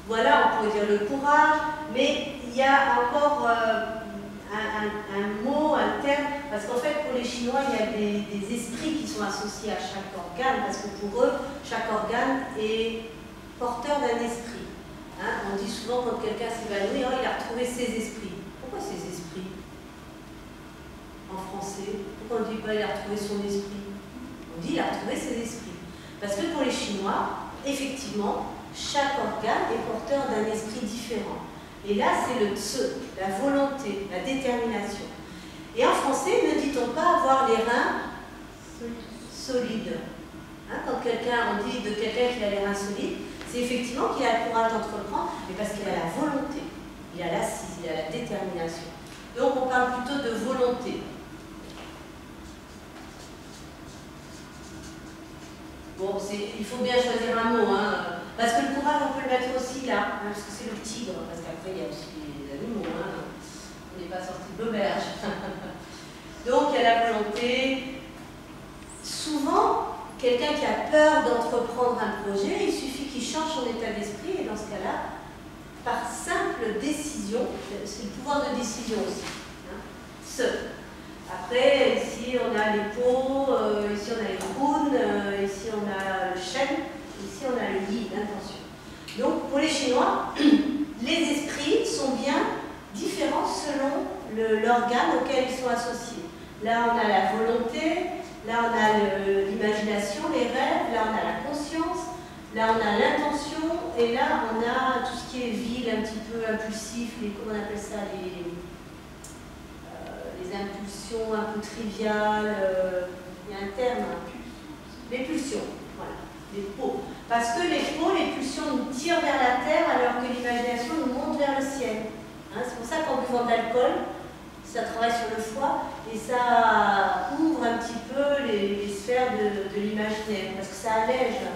Voilà, on pourrait dire le courage, mais il y a encore un mot, un terme, parce qu'en fait pour les Chinois, il y a des esprits qui sont associés à chaque organe, parce que pour eux, chaque organe est porteur d'un esprit. Hein, on dit souvent quand quelqu'un s'évanouit, oh, il a retrouvé ses esprits. Pourquoi ses esprits? En français, pourquoi on ne dit pas il a retrouvé son esprit? On dit il a retrouvé ses esprits. Parce que pour les Chinois, effectivement, chaque organe est porteur d'un esprit différent. Et là, c'est le tse, la volonté, la détermination. Et en français, ne dit-on pas avoir les reins solides? Hein, quand on dit de quelqu'un qui a les reins solides, c'est effectivement qu'il a le courage d'entreprendre, mais parce qu'il a la volonté, il a l'assise, il a la détermination. Donc on parle plutôt de volonté. Bon, il faut bien choisir un mot, hein, parce que le courage, on peut le mettre aussi là, hein, parce que c'est le tigre, parce qu'après il y a aussi les animaux, hein, on n'est pas sorti de l'auberge. Donc il y a la volonté. Souvent, quelqu'un qui a peur d'entreprendre un projet, il suffit qu'il change son état d'esprit, et dans ce cas-là, par simple décision, c'est le pouvoir de décision aussi, hein, Après, ici on a les pots, ici on a les rounes, ici on a le chêne, ici on a le yi, l'intention. Donc pour les Chinois, les esprits sont bien différents selon l'organe auquel ils sont associés. Là on a la volonté, là on a l'imagination, les rêves, là on a la conscience, là on a l'intention, et là on a tout ce qui est vil, un petit peu impulsif, comment on appelle ça, les impulsions un peu triviales, il y a un terme, les pulsions, voilà, les pots. Parce que les pots, les pulsions nous tirent vers la terre alors que l'imagination nous monte vers le ciel. Hein, c'est pour ça qu'en buvant de l'alcool, ça travaille sur le foie et ça ouvre un petit peu les sphères de l'imaginaire, parce que ça allège,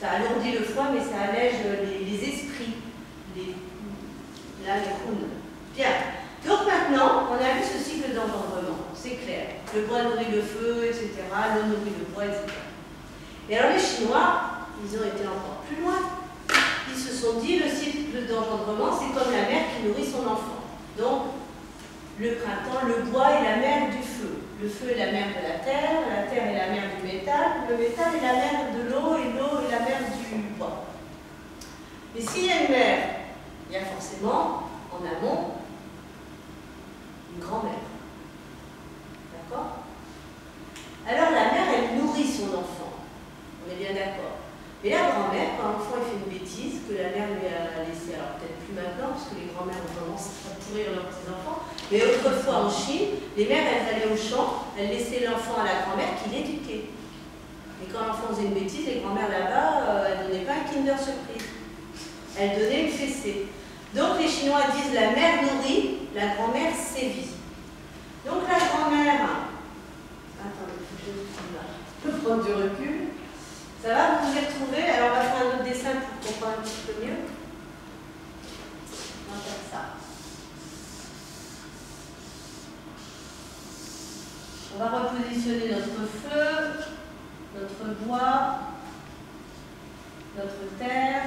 ça alourdit le foie, mais ça allège les esprits, là les rounes. Bien. Donc maintenant, on a vu ce cycle d'engendrement, c'est clair. Le bois nourrit le feu, etc. L'eau nourrit le bois, etc. Et alors les Chinois, ils ont été encore plus loin. Ils se sont dit, le cycle d'engendrement, c'est comme la mère qui nourrit son enfant. Donc, le printemps, le bois est la mère du feu. Le feu est la mère de la terre est la mère du métal, le métal est la mère de l'eau, et l'eau est la mère du bois. Mais s'il y a une mère, il y a forcément, en amont, une grand-mère. D'accord? Alors la mère, elle nourrit son enfant. On est bien d'accord. Mais la grand-mère, quand l'enfant fait une bêtise que la mère lui a laissé, alors peut-être plus maintenant, parce que les grand-mères ont tendance à pourrir leurs petits-enfants, mais autrefois en Chine, les mères, elles allaient au champ, elles laissaient l'enfant à la grand-mère qui l'éduquait. Et quand l'enfant faisait une bêtise, les grand-mères là-bas, elles ne donnaient pas un Kinder Surprise. Elles donnaient une fessée. Donc les Chinois disent la mère nourrit, la grand-mère sévit. Donc la grand-mère, attendez, je peux prendre du recul. Ça va, vous vous y retrouvez? Alors on va faire un autre dessin pour comprendre un petit peu mieux. On va faire ça. On va repositionner notre feu, notre bois, notre terre,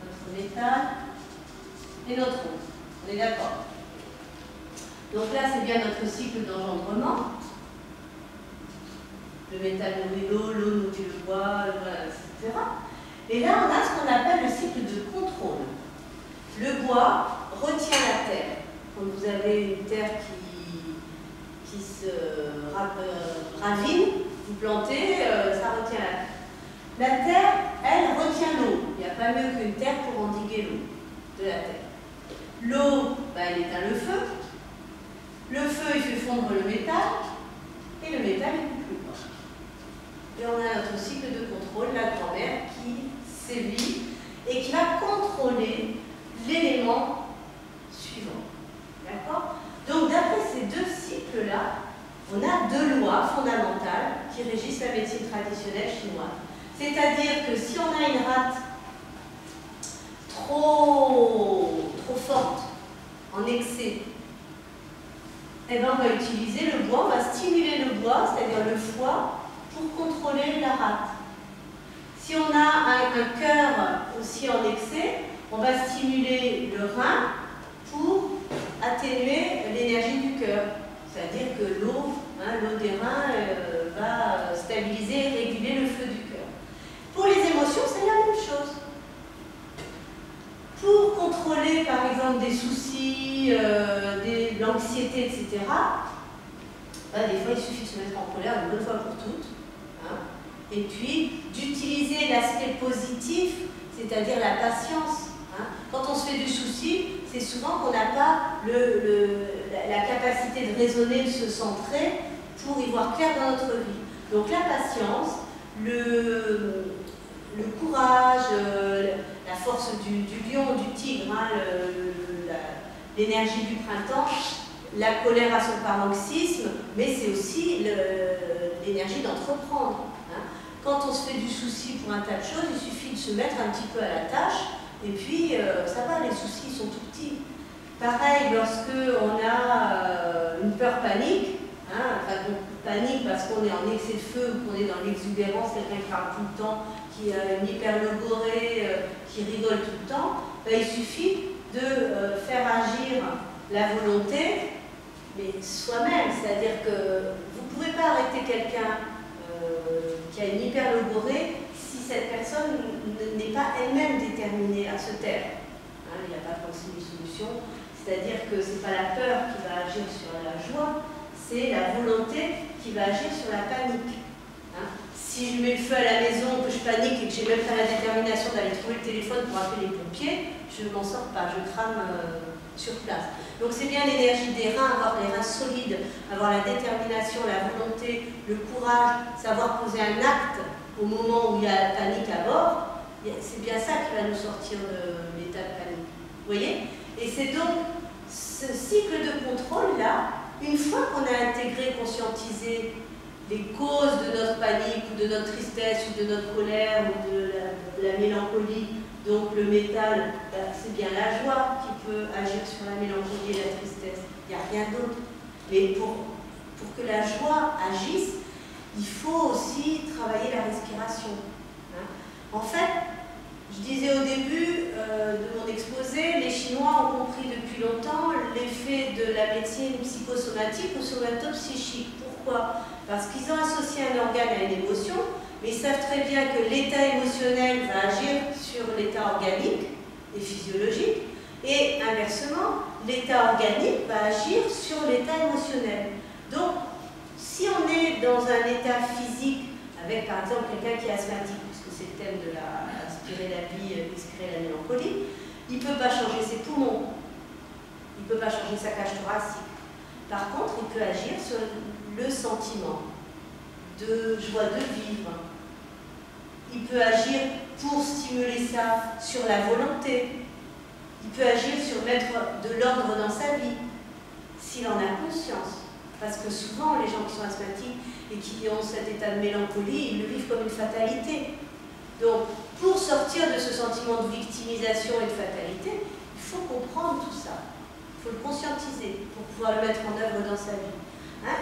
notre métal et notre eau. On est d'accord? Donc là, c'est bien notre cycle d'engendrement. Le métal nourrit l'eau, l'eau nourrit le bois, voilà, etc. Et là, on a ce qu'on appelle le cycle de contrôle. Le bois retient la terre. Quand vous avez une terre qui se ravine, vous plantez, ça retient la terre. La terre, elle retient l'eau. Il n'y a pas mieux qu'une terre pour endiguer l'eau de la terre. L'eau, elle éteint le feu. Le feu, il fait fondre le métal. Et le métal, il coupe le bois. Et on a notre cycle de contrôle, la grand-mère, qui sévit et qui va contrôler l'élément suivant. D'accord? Donc, d'après ces deux cycles-là, on a deux lois fondamentales qui régissent la médecine traditionnelle chinoise. C'est-à-dire que si on a une rate trop forte, en excès, eh ben on va utiliser le bois, on va stimuler le bois, c'est-à-dire le foie, pour contrôler la rate. Si on a un cœur aussi en excès, on va stimuler le rein pour atténuer l'énergie du cœur. C'est-à-dire que l'eau des reins va stabiliser et réguler le feu du cœur. Pour les émotions, c'est la même chose. Pour contrôler par exemple des soucis, de l'anxiété, etc., des fois il suffit de se mettre en colère une bonne fois pour toutes. Et puis d'utiliser l'aspect positif, c'est-à-dire la patience. Quand on se fait du souci, c'est souvent qu'on n'a pas la capacité de raisonner, de se centrer pour y voir clair dans notre vie. Donc la patience, le courage, la force du lion, du tigre, l'énergie du printemps, la colère à son paroxysme, mais c'est aussi l'énergie d'entreprendre. Quand on se fait du souci pour un tas de choses, il suffit de se mettre un petit peu à la tâche, et puis ça va, les soucis sont tout petits. Pareil, lorsque on a une peur panique, panique parce qu'on est en excès de feu ou qu'on est dans l'exubérance, quelqu'un qui parle tout le temps, qui a une hyperlogorée, qui rigole tout le temps, il suffit de faire agir la volonté, mais soi-même. C'est-à-dire que vous ne pouvez pas arrêter quelqu'un qui a une hyperlogorée si cette personne n'est pas elle-même déterminée à se taire. Il n'y a pas 36 000 solutions. C'est-à-dire que ce n'est pas la peur qui va agir sur la joie, c'est la volonté qui va agir sur la panique. Si je mets le feu à la maison, que je panique et que j'ai même pas la détermination d'aller trouver le téléphone pour appeler les pompiers, je ne m'en sors pas, je crame sur place. Donc c'est bien l'énergie des reins, avoir les reins solides, avoir la détermination, la volonté, le courage, savoir poser un acte au moment où il y a la panique à bord. C'est bien ça qui va nous sortir de l'état de panique. Vous voyez? Et c'est donc ce cycle de contrôle-là, une fois qu'on a intégré, conscientisé les causes de notre panique ou de notre tristesse ou de notre colère ou de la mélancolie, donc le métal, c'est bien la joie qui peut agir sur la mélancolie et la tristesse. Il n'y a rien d'autre. Mais pour que la joie agisse, il faut aussi travailler la respiration. En fait, je disais au début de mon exposé, les Chinois ont compris depuis longtemps l'effet de la médecine psychosomatique ou somatopsychique. Pourquoi? Parce qu'ils ont associé un organe à une émotion, mais ils savent très bien que l'état émotionnel va agir sur l'état organique et physiologique, et inversement, l'état organique va agir sur l'état émotionnel. Donc, si on est dans un état physique, avec par exemple quelqu'un qui est asthmatique, puisque c'est le thème de aspirer la vie, expirer la mélancolie, il ne peut pas changer ses poumons, il ne peut pas changer sa cage thoracique. Par contre, il peut agir sur le sentiment de joie de vivre. Il peut agir pour stimuler ça sur la volonté. Il peut agir sur mettre de l'ordre dans sa vie, s'il en a conscience. Parce que souvent, les gens qui sont asthmatiques et qui ont cet état de mélancolie, ils le vivent comme une fatalité. Donc, pour sortir de ce sentiment de victimisation et de fatalité, il faut comprendre tout ça. Il faut le conscientiser pour pouvoir le mettre en œuvre dans sa vie.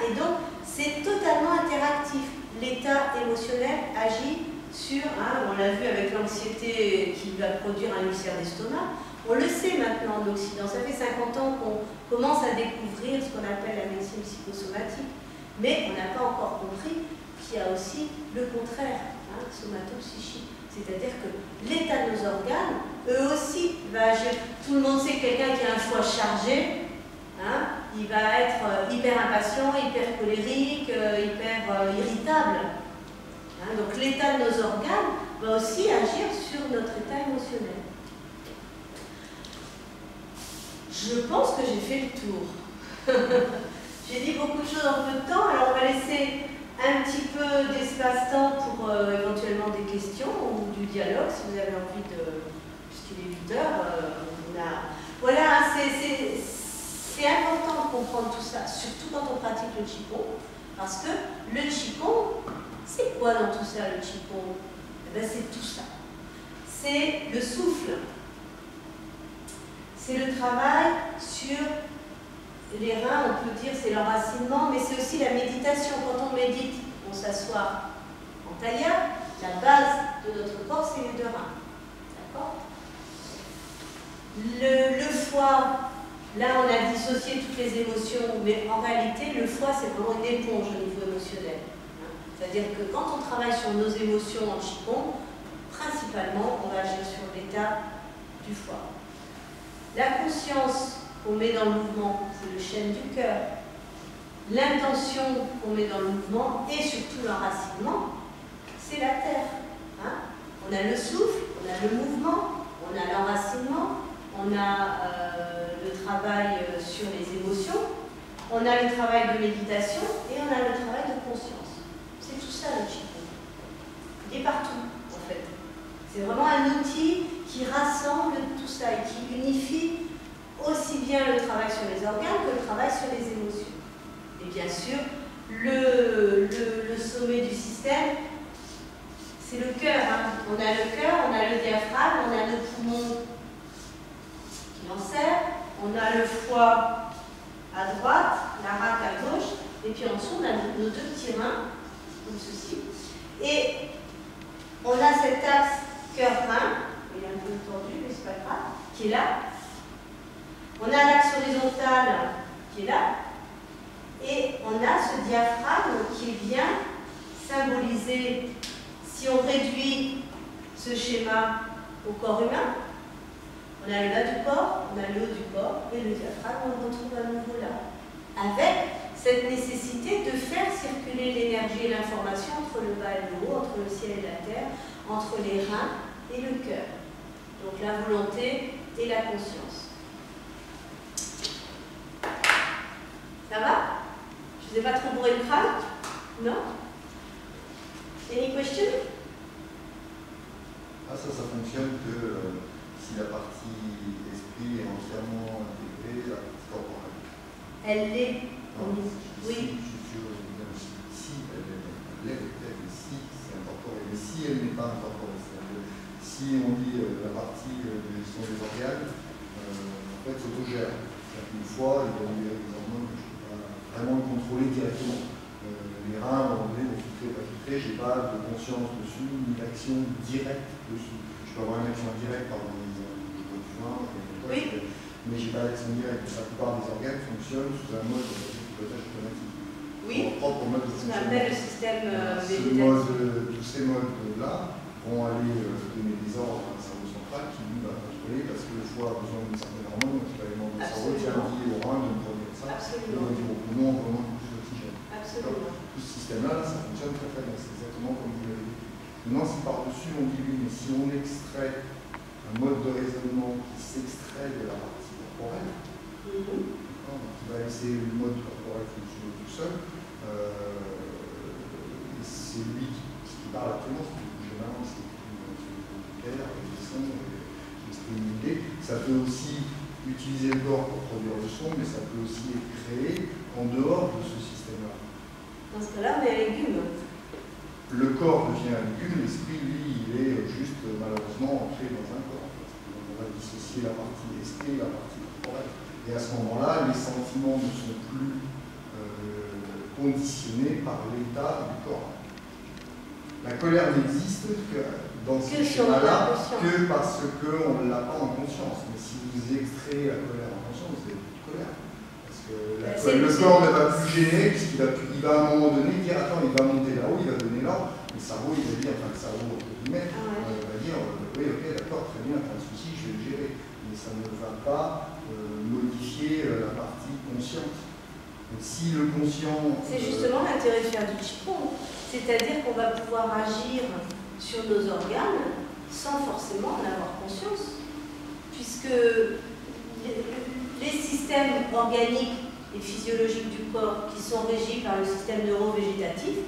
Et donc, c'est totalement interactif. L'état émotionnel agit sur, on l'a vu avec l'anxiété qui va produire un ulcère d'estomac, on le sait maintenant en Occident. Ça fait 50 ans qu'on commence à découvrir ce qu'on appelle la médecine psychosomatique. Mais on n'a pas encore compris qu'il y a aussi le contraire, hein, somatopsychique. C'est-à-dire que l'état de nos organes, eux aussi, va agir. Tout le monde sait que quelqu'un qui a un foie chargé, hein, il va être hyper impatient, hyper colérique, hyper irritable. Hein, donc l'état de nos organes va aussi agir sur notre état émotionnel. Je pense que j'ai fait le tour. J'ai dit beaucoup de choses en peu de temps, alors on va laisser un petit peu d'espace-temps pour éventuellement des questions ou du dialogue, si vous avez envie de... Puisqu'il est 8 heures, Voilà, c'est important de comprendre tout ça, surtout quand on pratique le Qigong, parce que le Qigong, c'est quoi dans tout ça, le Qigong? Eh bien, c'est tout ça. C'est le souffle. C'est le travail sur les reins, on peut dire, c'est l'enracinement, mais c'est aussi la méditation. Quand on médite, on s'assoit en tailleur, la base de notre corps, c'est les deux reins. D'accord? Le foie, là, on a dissocié toutes les émotions, mais en réalité, le foie, c'est vraiment une éponge au niveau émotionnel. C'est-à-dire que quand on travaille sur nos émotions en Qigong, principalement, on va agir sur l'état du foie. La conscience qu'on met dans le mouvement, c'est le chêne du cœur. L'intention qu'on met dans le mouvement et surtout l'enracinement, c'est la terre. Hein? On a le souffle, on a le mouvement, on a l'enracinement, on a le travail sur les émotions, on a le travail de méditation et on a le travail de conscience. C'est tout ça le Qigong. Il est partout en fait. C'est vraiment un outil qui rassemble tout ça et qui unifie aussi bien le travail sur les organes que le travail sur les émotions. Et bien sûr, le sommet du système, c'est le cœur. Hein. On a le cœur, on a le diaphragme, on a le poumon qui l'enserre, on a le foie à droite, la rate à gauche, et puis en dessous, on a nos deux petits reins, comme ceci. Et on a cet axe cœur-rein, il est un peu tordu, mais c'est pas grave, qui est là. On a l'axe horizontal qui est là. Et on a ce diaphragme qui vient symboliser, si on réduit ce schéma au corps humain, on a le bas du corps, on a le haut du corps, et le diaphragme, on le retrouve à nouveau là. Avec cette nécessité de faire circuler l'énergie et l'information entre le bas et le haut, entre le ciel et la terre, entre les reins et le cœur. Donc la volonté et la conscience. Ça va? Je ne vous ai pas trop bourré le crâne? Non? Any question? Ah, ça fonctionne que si la partie esprit est entièrement intégrée à la partie corporelle. Elle l'est. Oui. Si elle l'est, peut-être, si c'est incorporé. Mais si elle n'est pas incorporée, c'est-à-dire si on dit la partie de gestion des organes, en fait, s'autogère. Une fois, il va libérer des hormones, je ne peux pas vraiment le contrôler directement. Les reins, à un moment donné, vont filtrer, pas filtrer, je n'ai pas de conscience dessus, ni d'action directe dessus. Je peux avoir une action directe par des joints, mais je n'ai pas d'action directe. La plupart des organes fonctionnent sous un mode de pilotage automatique. Oui, propre mode de ce qu'on appelle le système végétatif. Tous ces modes-là vont aller donner des ordres à un cerveau central qui nous va contrôler parce que le foie a besoin d'une certaine hormone, donc il va demander au cerveau, tiens, dit au rein de me produire ça, et on dit au poumon, on demande plus d'oxygène. Absolument. Tout ce système-là, ça fonctionne très très bien, c'est exactement comme vous l'avez dit. Maintenant, si par-dessus on dit oui, mais si on extrait un mode de raisonnement qui s'extrait de la partie corporelle, qui va laisser le mode corporel fonctionner tout seul, c'est lui qui parle actuellement, c'est le général, c'est le cœur, les sons, qui exprime une idée. Ça peut aussi utiliser le corps pour produire le son, mais ça peut aussi être créé en dehors de ce système-là. Dans ce cas-là, on est un légume. Le corps devient un légume, l'esprit, lui, il est juste malheureusement ancré dans un corps. Donc on va dissocier la partie esprit et la partie corporelle. Et à ce moment-là, les sentiments ne sont plus conditionnés par l'état du corps. La colère n'existe que dans ce schéma-là que parce qu'on ne l'a pas en conscience. Mais si vous extrayez la colère en conscience, vous n'avez plus de colère. Parce que la Le corps ne va plus gêner, puisqu'il va à un moment donné dire attends, il va monter là-haut, il va donner là. Le cerveau, il va dire, enfin le cerveau, va dire oui, ok, d'accord, très bien, pas de souci, je vais le gérer. Mais ça ne va pas modifier la partie consciente. Donc, si le conscient. C'est justement l'intérêt de faire du Qigong. C'est-à-dire qu'on va pouvoir agir sur nos organes sans forcément en avoir conscience. Puisque les systèmes organiques et physiologiques du corps qui sont régis par le système neurovégétatif,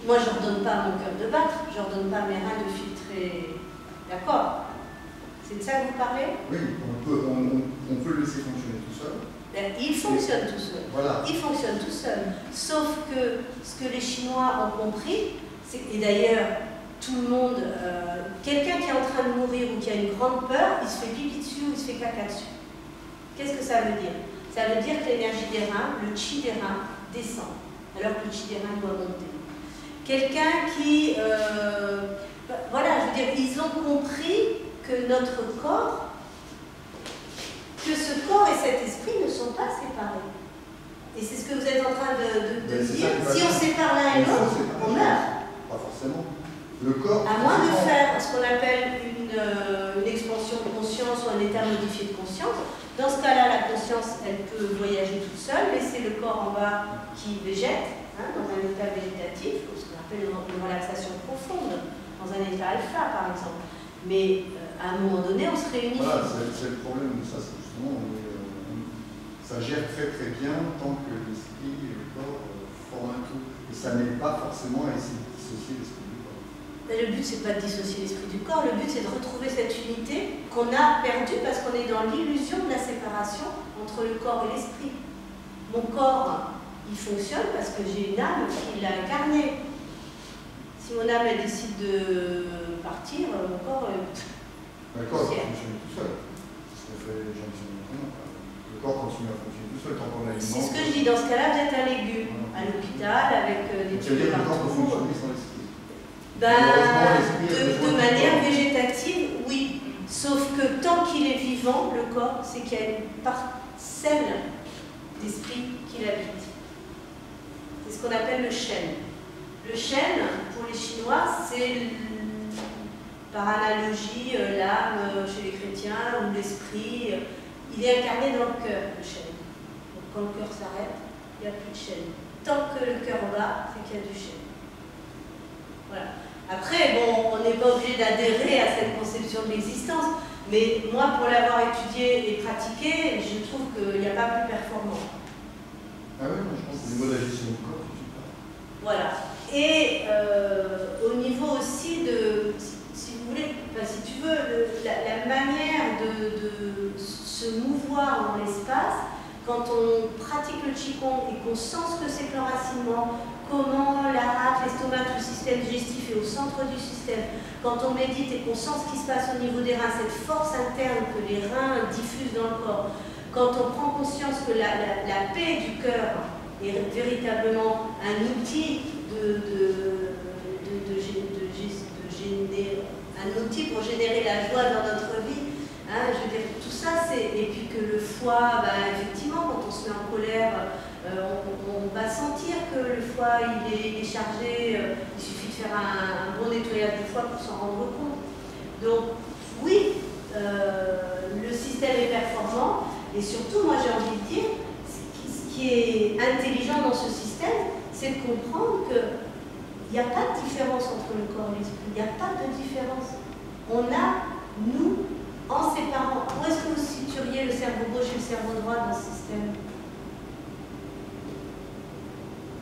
moi je n'ordonne pas à mon cœur de battre, je n'ordonne pas à mes reins de filtrer. D'accord? C'est de ça que vous parlez? Oui, on peut le laisser fonctionner tout seul. Il fonctionne tout seul. Voilà. Il fonctionne tout seul. Sauf que ce que les Chinois ont compris, et d'ailleurs tout le monde, quelqu'un qui est en train de mourir ou qui a une grande peur, il se fait pipi dessus ou il se fait caca dessus. Qu'est-ce que ça veut dire? Ça veut dire que l'énergie des reins, le chi des reins, descend, alors que le chi des reins doit monter. Quelqu'un qui... voilà, je veux dire, ils ont compris que notre corps, que ce corps et cet esprit ne sont pas séparés. Et c'est ce que vous êtes en train de dire. Si on sépare l'un et l'autre, on meurt. Pas forcément. Le corps... À moins de faire ce qu'on appelle une expansion de conscience ou un état modifié de conscience. Dans ce cas-là, la conscience, elle peut voyager toute seule, laisser le corps en bas qui végète, hein, dans un état végétatif, ce qu'on appelle une relaxation profonde, dans un état alpha, par exemple. Mais à un moment donné, on se réunit. Voilà, c'est le problème de ça, c'est justement, ça gère très très bien tant que l'esprit et le corps forment un tout. Et ça n'aide pas forcément à essayer de dissocier l'esprit du corps. Mais le but, c'est pas de dissocier l'esprit du corps, le but, c'est de retrouver cette unité qu'on a perdue parce qu'on est dans l'illusion de la séparation entre le corps et l'esprit. Mon corps, il fonctionne parce que j'ai une âme qui l'a incarné. Si mon âme, elle décide de partir, mon corps... Le corps fonctionne tout seul. C'est ce que fait Jean-Michel maintenant. Le corps continue à fonctionner tout seul tant qu'on a une C'est ce que je dis, dans ce cas-là, vous êtes un légume, à l'hôpital, avec des petits légumes. Le corps peut fonctionner sans l'esprit. De manière végétative, oui. Sauf que tant qu'il est vivant, le corps, c'est qu'il y a une parcelle d'esprit qui l'habite. C'est ce qu'on appelle le chêne. Le chêne, pour les Chinois, c'est par analogie l'âme chez les chrétiens ou l'esprit. Il est incarné dans le cœur, le chêne. Donc quand le cœur s'arrête, il n'y a plus de chêne. Tant que le cœur bat, c'est qu'il y a du chêne. Voilà. Après, bon, on n'est pas obligé d'adhérer à cette conception de l'existence, mais moi, pour l'avoir étudié et pratiqué, je trouve qu'il n'y a pas plus performant. Ah oui, moi je pense que au niveau de la gestion du corps, je ne sais pas. Voilà. Et au niveau aussi de, si vous voulez, enfin, si tu veux, la manière de se mouvoir dans l'espace, quand on pratique le Qigong et qu'on sent ce que c'est que l'enracinement, comment la rate, l'estomac, le système digestif est au centre du système, quand on médite et qu'on sent ce qui se passe au niveau des reins, cette force interne que les reins diffusent dans le corps, quand on prend conscience que la paix du cœur est véritablement un outil un outil pour générer la joie dans notre vie. Hein, je veux dire, tout ça, c'est... Et puis que le foie, effectivement, quand on se met en colère, on va sentir que le foie, il est chargé. Il suffit de faire un bon nettoyage du foie pour s'en rendre compte. Donc, oui, le système est performant. Et surtout, moi, j'ai envie de dire, ce qui est intelligent dans ce système, c'est de comprendre qu'il n'y a pas de différence entre le corps et l'esprit. Il n'y a pas de différence. On a, nous, en séparant, où est-ce que vous situeriez le cerveau gauche et le cerveau droit dans ce système?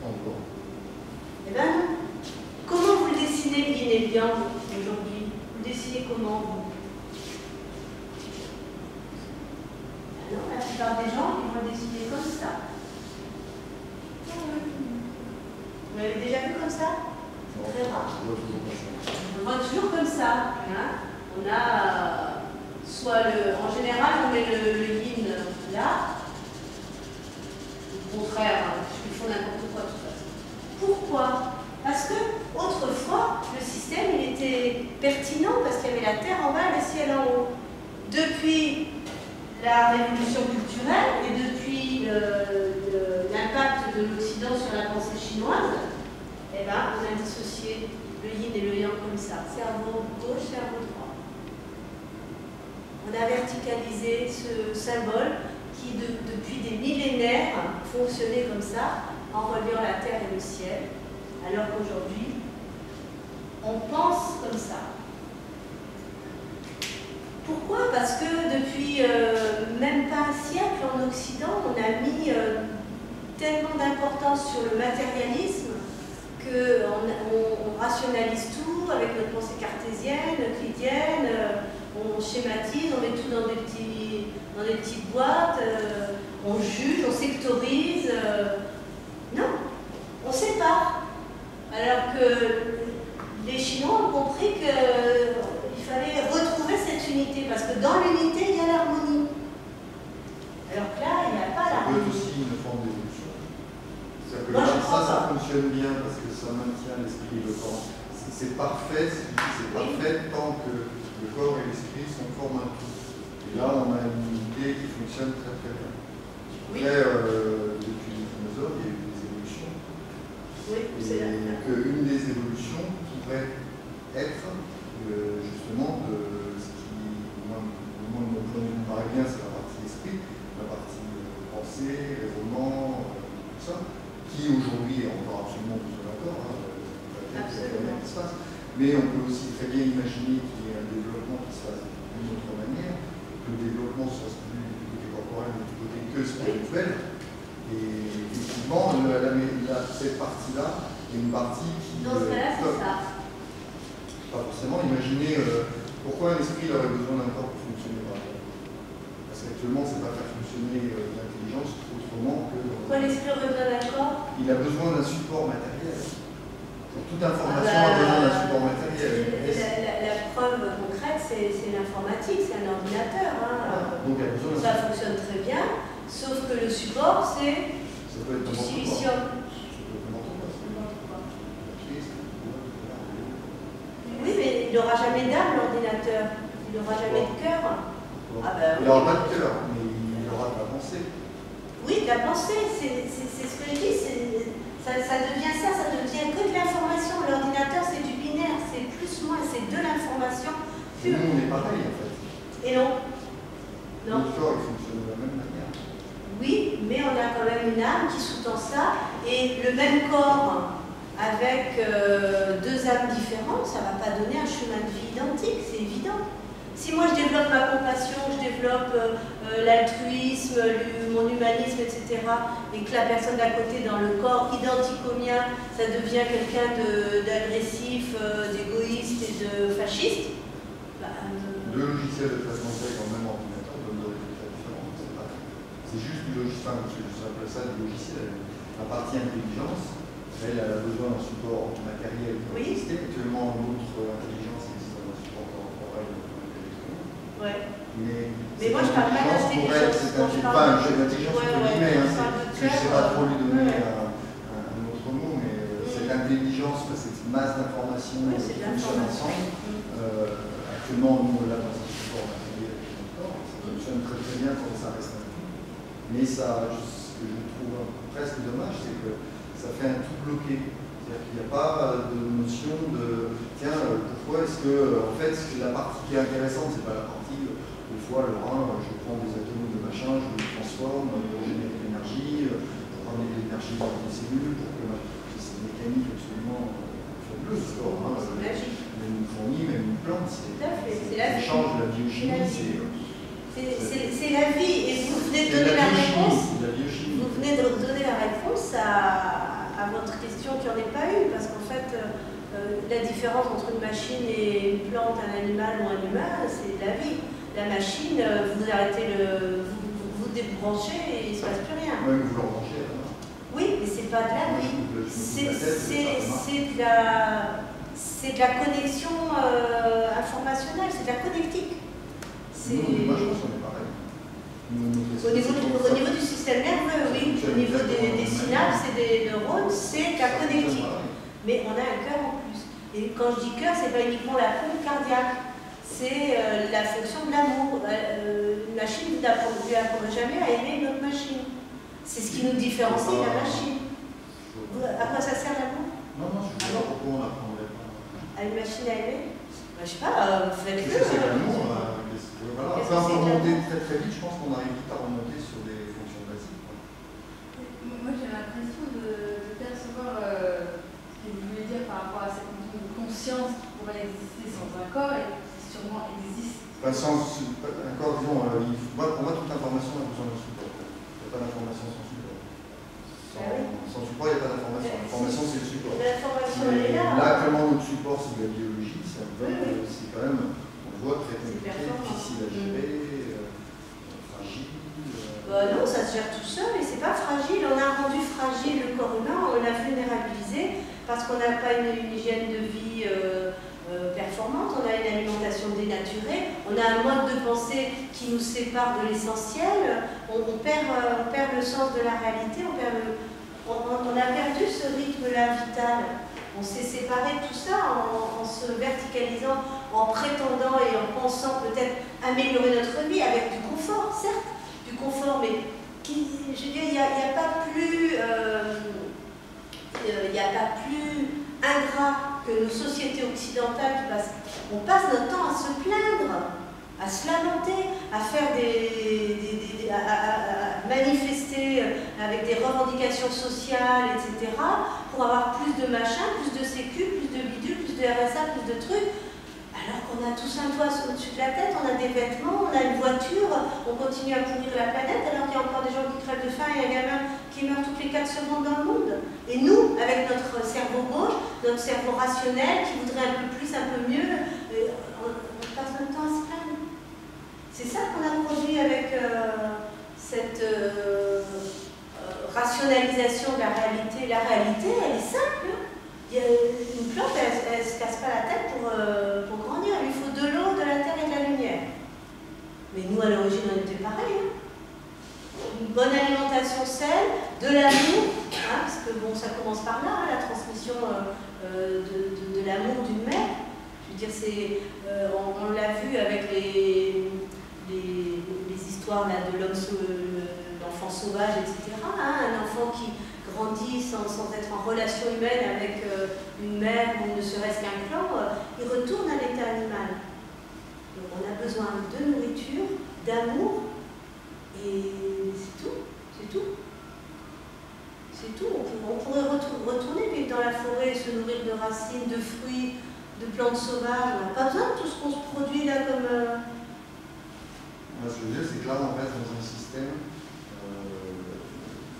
Encore. Eh bien non. Comment vous le dessinez, le yin et le yang, aujourd'hui? Vous le dessinez comment, vous? Ben non, la plupart des gens, ils vont le dessiner comme ça. Vous l'avez déjà vu comme ça? C'est très rare. On le voit toujours comme ça. Hein? On a soit en général, on met le yin là. Au contraire, ils font n'importe quoi de toute façon. Pourquoi? Parce que autrefois, le système il était pertinent parce qu'il y avait la terre en bas et le ciel en haut. Depuis la révolution culturelle et depuis de l'Occident sur la pensée chinoise, eh ben, on a dissocié le yin et le yang comme ça. Cerveau gauche, cerveau droit. On a verticalisé ce symbole qui, depuis des millénaires, fonctionnait comme ça, en reliant la terre et le ciel, alors qu'aujourd'hui, on pense comme ça. Pourquoi? Parce que depuis même pas un siècle en Occident, on a mis tellement d'importance sur le matérialisme qu'on rationalise tout avec notre pensée cartésienne, euclidienne, on schématise, on met tout dans des petites boîtes, on juge, on sectorise. Non, on sépare. Alors que les Chinois ont compris qu'il fallait retrouver cette unité, parce que dans l'unité, il y a l'harmonie. Alors que là, il n'y a pas l'harmonie. Ça peut être aussi une forme d'évolution. Moi, je crois ça fonctionne bien parce que ça maintient l'esprit et le corps. C'est parfait, c'est parfait tant que le corps et l'esprit forment un tout. Et là, on a une unité qui fonctionne très très bien. Après, depuis les dinosaures, il y a eu des évolutions. Oui, c'est et qu'une des évolutions pourrait être justement de ce qui, moi, de mon point de vue, me paraît bien, c'est la partie esprit, la partie pensée, raisonnement, tout ça, qui aujourd'hui est encore absolument besoin d'accord, qui se passe. Mais on peut aussi très bien imaginer qu'il y ait un développement qui se fasse d'une autre manière, que le développement soit plus du côté corporel, mais du côté que spirituel. Et effectivement, cette partie-là est une partie qui... Dans ce cas-là, c'est ça. Pas forcément. Imaginez pourquoi un esprit aurait besoin d'un corps pour fonctionner. Parce qu'actuellement, c'est pas faire fonctionner l'intelligence autrement que... Pourquoi l'esprit aurait besoin d'un corps? Il a besoin d'un support matériel. Pour toute information a besoin d'un support matériel. La preuve concrète, c'est l'informatique, c'est un ordinateur. Donc, il a besoin ça fonctionne très bien, sauf que le support, c'est du silicium. Oui, mais il n'aura jamais d'âme, l'ordinateur. Il n'aura jamais de cœur. Il n'aura pas de cœur, mais il aura de la pensée. Oui, de la pensée, c'est ce que je dis. Ça devient ça devient que de l'information. L'ordinateur, c'est du binaire, c'est plus-moins, c'est de l'information. Nous, on est pareil, en fait. Et non. Non. Le corps, il fonctionne de la même manière. Oui, mais on a quand même une âme qui sous-tend ça. Et le même corps avec deux âmes différentes, ça ne va pas donner un chemin de vie identique, c'est évident. Si moi je développe ma compassion, je développe l'altruisme, mon humanisme, etc., et que la personne d'à côté dans le corps identique au mien, ça devient quelqu'un d'agressif, d'égoïste et de fasciste, deux logiciels de traitement de texte en même ordinateur donnent des résultats différents. C'est juste du logiciel, j'appelle ça du logiciel. La partie intelligence, elle a besoin d'un support matériel pour exister. Actuellement, notre intelligence existe dans un support corporel électronique. Ouais. Mais moi, je parle pas d'intelligence. C'est pas un jeu d'intelligence, je ne sais pas trop lui donner un autre mot, mais c'est l'intelligence, cette masse d'informations qui fonctionne ensemble. Actuellement, nous, là, dans un support matériel, ça fonctionne très très bien quand ça reste un tout. Mais ça, ce que je trouve presque dommage, c'est que ça fait un tout bloqué. C'est-à-dire qu'il n'y a pas de notion de tiens, pourquoi est-ce que, en fait, la partie qui est intéressante, c'est pas la partie, au fois, le rein, je prends des atomes de machin, je les transforme pour générer de l'énergie, pour ramener de l'énergie dans les cellules, pour que c'est une mécanique absolument fabuleuse. C'est magique. Même une fourmi, même une plante, c'est l'échange de la biochimie. C'est la vie, et vous venez de donner la réponse. Vous venez de donner la réponse à votre question qui n'en est pas une, parce qu'en fait, la différence entre une machine et une plante, un animal ou un humain, c'est la vie. La machine, vous arrêtez vous débranchez et il ne se passe plus rien. Oui, vous l'embranchez. Oui, mais c'est pas de la vie. C'est de la connexion informationnelle, c'est de la connectique. Moi, je pense qu'on est pareil. Au niveau du système nerveux, oui. Au niveau des synapses et des neurones, c'est de la connectique. Mais on a un cœur en plus. Et quand je dis cœur, ce n'est pas uniquement la pompe cardiaque. C'est la fonction de l'amour. Une machine, vous n'apprendrez jamais à aimer une autre machine. C'est ce qui nous différencie de la machine. À quoi ça sert l'amour? Non, je ne sais pas pourquoi on n'apprendrait pas. À une machine à aimer? Je ne sais pas, faites-le. Qu'est-ce que c'est l'amour? Voilà. Après, on peut remonter très vite, je pense qu'on arrive vite à remonter sur des fonctions basiques. Moi, j'ai l'impression de percevoir ce que vous voulez dire par rapport à cette notion de conscience qui pourrait exister sans un corps et qui sûrement existe. Sans un corps, disons, pour moi, toute information a besoin de support. Il n'y a pas d'information sans support. Sans support, il n'y a pas d'information. L'information, c'est le support. L'information, elle est là. Là, actuellement, notre support, c'est de la biologie. C'est quand même, on le voit, très compliqué, difficile à gérer, fragile. Non, ça se gère tout seul et c'est pas fragile. On a rendu fragile le corps humain, on l'a vulnérabilisé parce qu'on n'a pas une hygiène de vie performante, on a une alimentation dénaturée, on a un mode de pensée qui nous sépare de l'essentiel, on perd le sens de la réalité, on a perdu ce rythme-là vital. On s'est séparé de tout ça en se verticalisant, en prétendant et en pensant peut-être améliorer notre vie avec du confort, certes, du confort, mais je veux dire, il n'y a pas plus ingrat que nos sociétés occidentales on passe notre temps à se plaindre, à se lamenter, à faire à manifester avec des revendications sociales, etc., pour avoir plus de machin, plus de sécu, plus de bidule, plus de RSA, plus de trucs, alors qu'on a tous un toit au-dessus de la tête, on a des vêtements, on a une voiture, on continue à pourrir la planète, alors qu'il y a encore des gens qui crèvent de faim et un gamin qui meurt toutes les 4 secondes dans le monde. Et nous, avec notre cerveau gauche, notre cerveau rationnel, qui voudrait un peu plus, un peu mieux, on passe notre temps à se plaindre. C'est ça qu'on a produit avec cette rationalisation de la réalité. La réalité, elle est simple. Une plante, elle ne se casse pas la tête pour grandir. Il lui faut de l'eau, de la terre et de la lumière. Mais nous, à l'origine, on était pareil. Une bonne alimentation saine, de l'amour, parce que bon, ça commence par là, la transmission de l'amour d'une mère. Je veux dire, on l'a vu avec les histoires là, de l'enfant sauvage, etc. Un enfant qui grandit sans être en relation humaine avec une mère ou ne serait-ce qu'un clan, il retourne à l'état animal. Donc on a besoin de nourriture, d'amour, et c'est tout. C'est tout. C'est tout. On pourrait retourner vivre dans la forêt, se nourrir de racines, de fruits, de plantes sauvages. On n'a pas besoin de tout ce qu'on se produit là comme... Moi, ce que je veux dire, c'est que là, on reste dans un système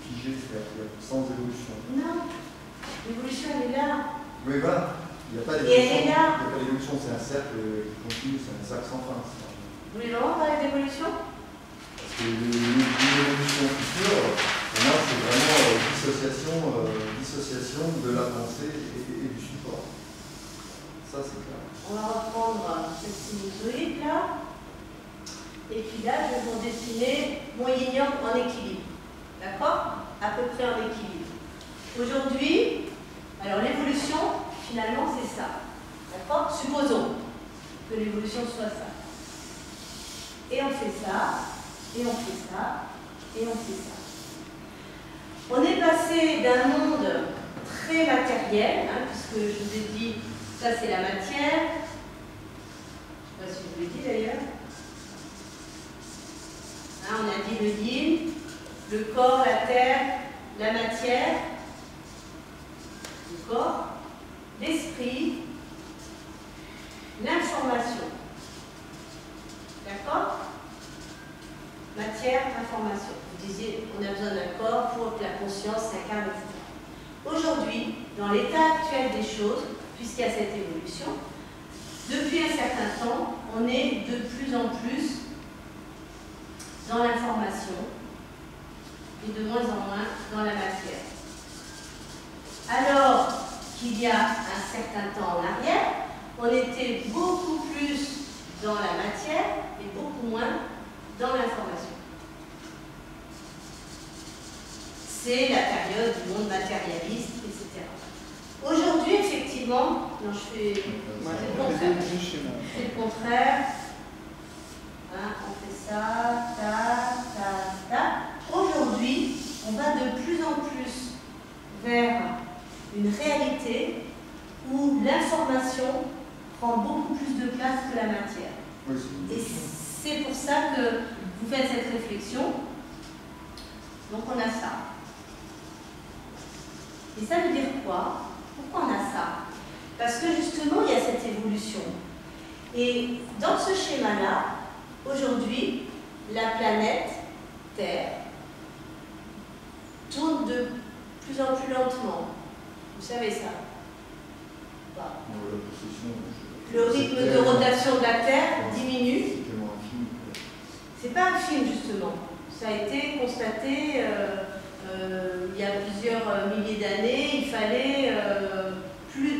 figé, c'est-à-dire sans évolution. Non, l'évolution, elle est là. Oui, voilà. Il n'y a pas d'évolution, c'est un cercle qui continue, c'est un cercle sans fin. Vous voulez vraiment parler d'évolution? Parce que l'évolution future, pour moi, c'est vraiment dissociation de la pensée et du support. Ça, c'est clair. On va reprendre cette sinusoïde là. Et puis là, je vais vous dessiner mon yin-yang en équilibre. D'accord? À peu près en équilibre. Aujourd'hui, alors l'évolution, finalement, c'est ça. D'accord? Supposons que l'évolution soit ça. Et on fait ça, et on fait ça, et on fait ça. On est passé d'un monde très matériel, puisque je vous ai dit, ça c'est la matière. Je ne sais pas si je vous l'ai dit d'ailleurs. On a dit le yin, le corps, la terre, la matière, le corps, l'esprit, l'information. D'accord? Matière, information. Vous disiez, on a besoin d'un corps pour que la conscience s'incarne, etc. Aujourd'hui, dans l'état actuel des choses, puisqu'il y a cette évolution, depuis un certain temps, on est de plus en plus dans l'information et de moins en moins dans la matière. Alors qu'il y a un certain temps en arrière, on était beaucoup plus dans la matière et beaucoup moins dans l'information. C'est la période du monde matérialiste, etc. Aujourd'hui, effectivement, non, je fais le contraire. C'est le contraire. On fait ça, ta. Aujourd'hui, on va de plus en plus vers une réalité où l'information prend beaucoup plus de place que la matière. Oui, et c'est pour ça que vous faites cette réflexion. Donc on a ça. Et ça veut dire quoi? Pourquoi on a ça? Parce que justement, il y a cette évolution. Et dans ce schéma-là, aujourd'hui, la planète Terre tourne de plus en plus lentement. Vous savez ça? Le rythme de rotation de la Terre diminue. C'est pas un film, justement. Ça a été constaté il y a plusieurs milliers d'années. Il fallait plus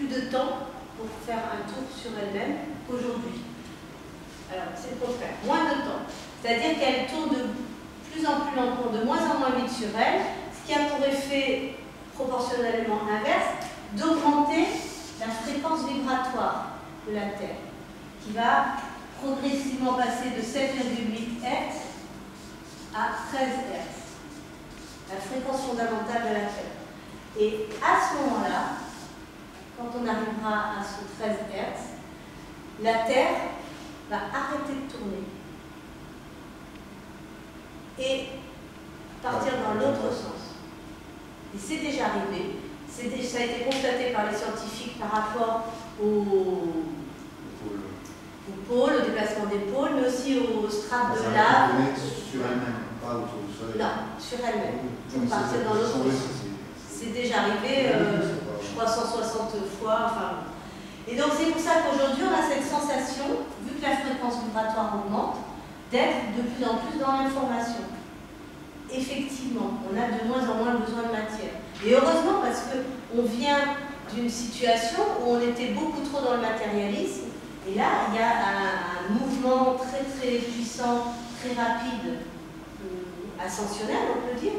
de temps pour faire un tour sur elle-même qu'aujourd'hui. Alors, c'est le contraire, moins de temps. C'est-à-dire qu'elle tourne de plus en plus lentement, de moins en moins vite sur elle, ce qui a pour effet proportionnellement inverse d'augmenter la fréquence vibratoire de la Terre, qui va progressivement passer de 7,8 Hz à 13 Hz, la fréquence fondamentale de la Terre. Et à ce moment-là, quand on arrivera à ce 13 Hz, la Terre va arrêter de tourner et partir dans l'autre sens. Et c'est déjà arrivé, ça a été constaté par les scientifiques par rapport au pôle, au déplacement des pôles, mais aussi aux strates de lave. Sur elle-même, pas autour du Soleil. Non, sur elle-même, pour partir dans l'autre sens. C'est déjà arrivé, je crois, 160 fois. Enfin. Et donc c'est pour ça qu'aujourd'hui, on a cette sensation, vu que la fréquence vibratoire augmente, d'être de plus en plus dans l'information. Effectivement, on a de moins en moins besoin de matière. Et heureusement, parce qu'on vient d'une situation où on était beaucoup trop dans le matérialisme, et là, il y a un mouvement très très puissant, très rapide, ascensionnel, on peut dire,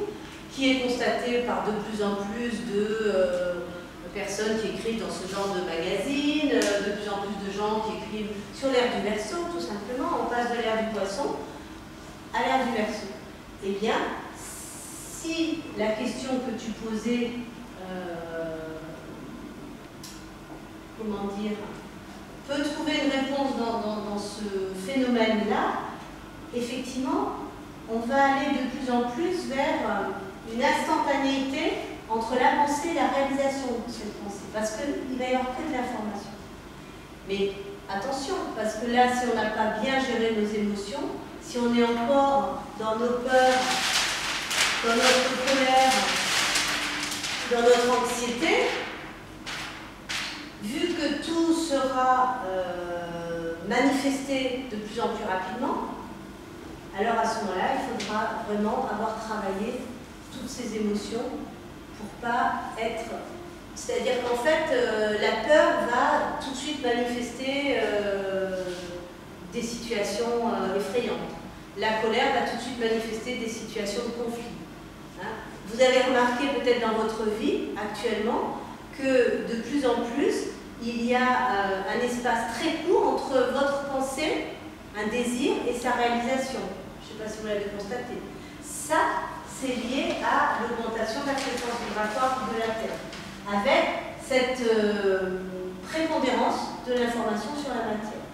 qui est constaté par de plus en plus de personnes qui écrivent dans ce genre de magazines, de plus en plus de gens qui écrivent sur l'ère du Verseau, tout simplement. On passe de l'ère du Poisson à l'ère du Verseau. Eh bien, si la question que tu posais, comment dire, peut trouver une réponse dans ce phénomène-là, effectivement, on va aller de plus en plus vers une instantanéité entre la pensée et la réalisation de cette pensée, parce qu'il va y avoir que de l'information. Mais attention, parce que là, si on n'a pas bien géré nos émotions, si on est encore dans nos peurs, dans notre colère, dans notre anxiété, vu que tout sera manifesté de plus en plus rapidement, alors à ce moment-là, il faudra vraiment avoir travaillé toutes ces émotions pour pas être... C'est-à-dire qu'en fait, la peur va tout de suite manifester des situations effrayantes. La colère va tout de suite manifester des situations de conflit. Hein? Vous avez remarqué peut-être dans votre vie actuellement que de plus en plus, il y a un espace très court entre votre pensée, un désir et sa réalisation. Je ne sais pas si vous l'avez constaté. Ça, c'est lié à l'augmentation de la fréquence vibratoire de la Terre, avec cette prépondérance de l'information sur la matière.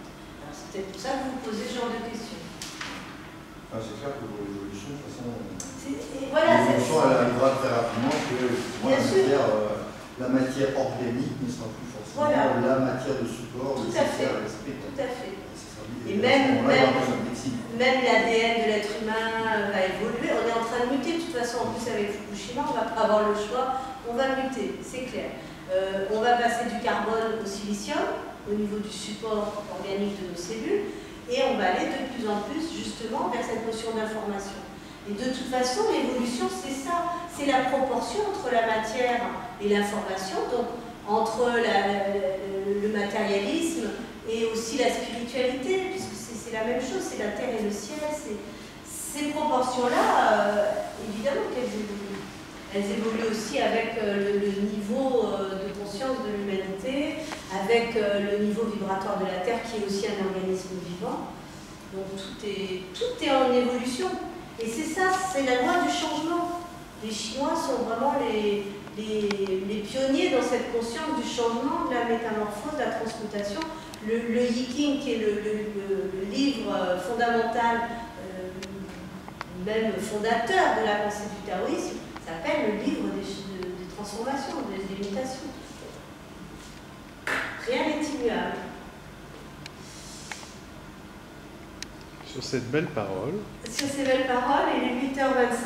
C'est peut-être pour ça que vous posez ce genre de questions. Ah, c'est clair que pour l'évolution, de toute façon, voilà, l'évolution elle arrivera très rapidement que la matière organique ne sera plus forcément la matière de support, tout à fait. Tout à fait. Et même l'ADN de l'être humain va évoluer. On est en train de muter. De toute façon, en plus avec Fukushima, on va pas avoir le choix. On va muter, c'est clair. On va passer du carbone au silicium au niveau du support organique de nos cellules. Et on va aller de plus en plus justement vers cette notion d'information. Et de toute façon, l'évolution, c'est ça. C'est la proportion entre la matière et l'information, donc entre le matérialisme et aussi la spiritualité, puisque c'est la même chose, c'est la terre et le ciel. Ces proportions-là, évidemment qu'elles évoluent. Elles évoluent aussi avec le niveau de conscience de l'humanité, avec le niveau vibratoire de la Terre qui est aussi un organisme vivant. Donc tout est en évolution. Et c'est ça, c'est la loi du changement. Les Chinois sont vraiment les pionniers dans cette conscience du changement, de la métamorphose, de la transmutation. Le I Ching, qui est le livre fondamental, même fondateur de la pensée du taoïsme, s'appelle le livre des transformations, des mutations. Rien n'est immuable. Sur cette belle parole. Sur ces belles paroles, il est 8h25.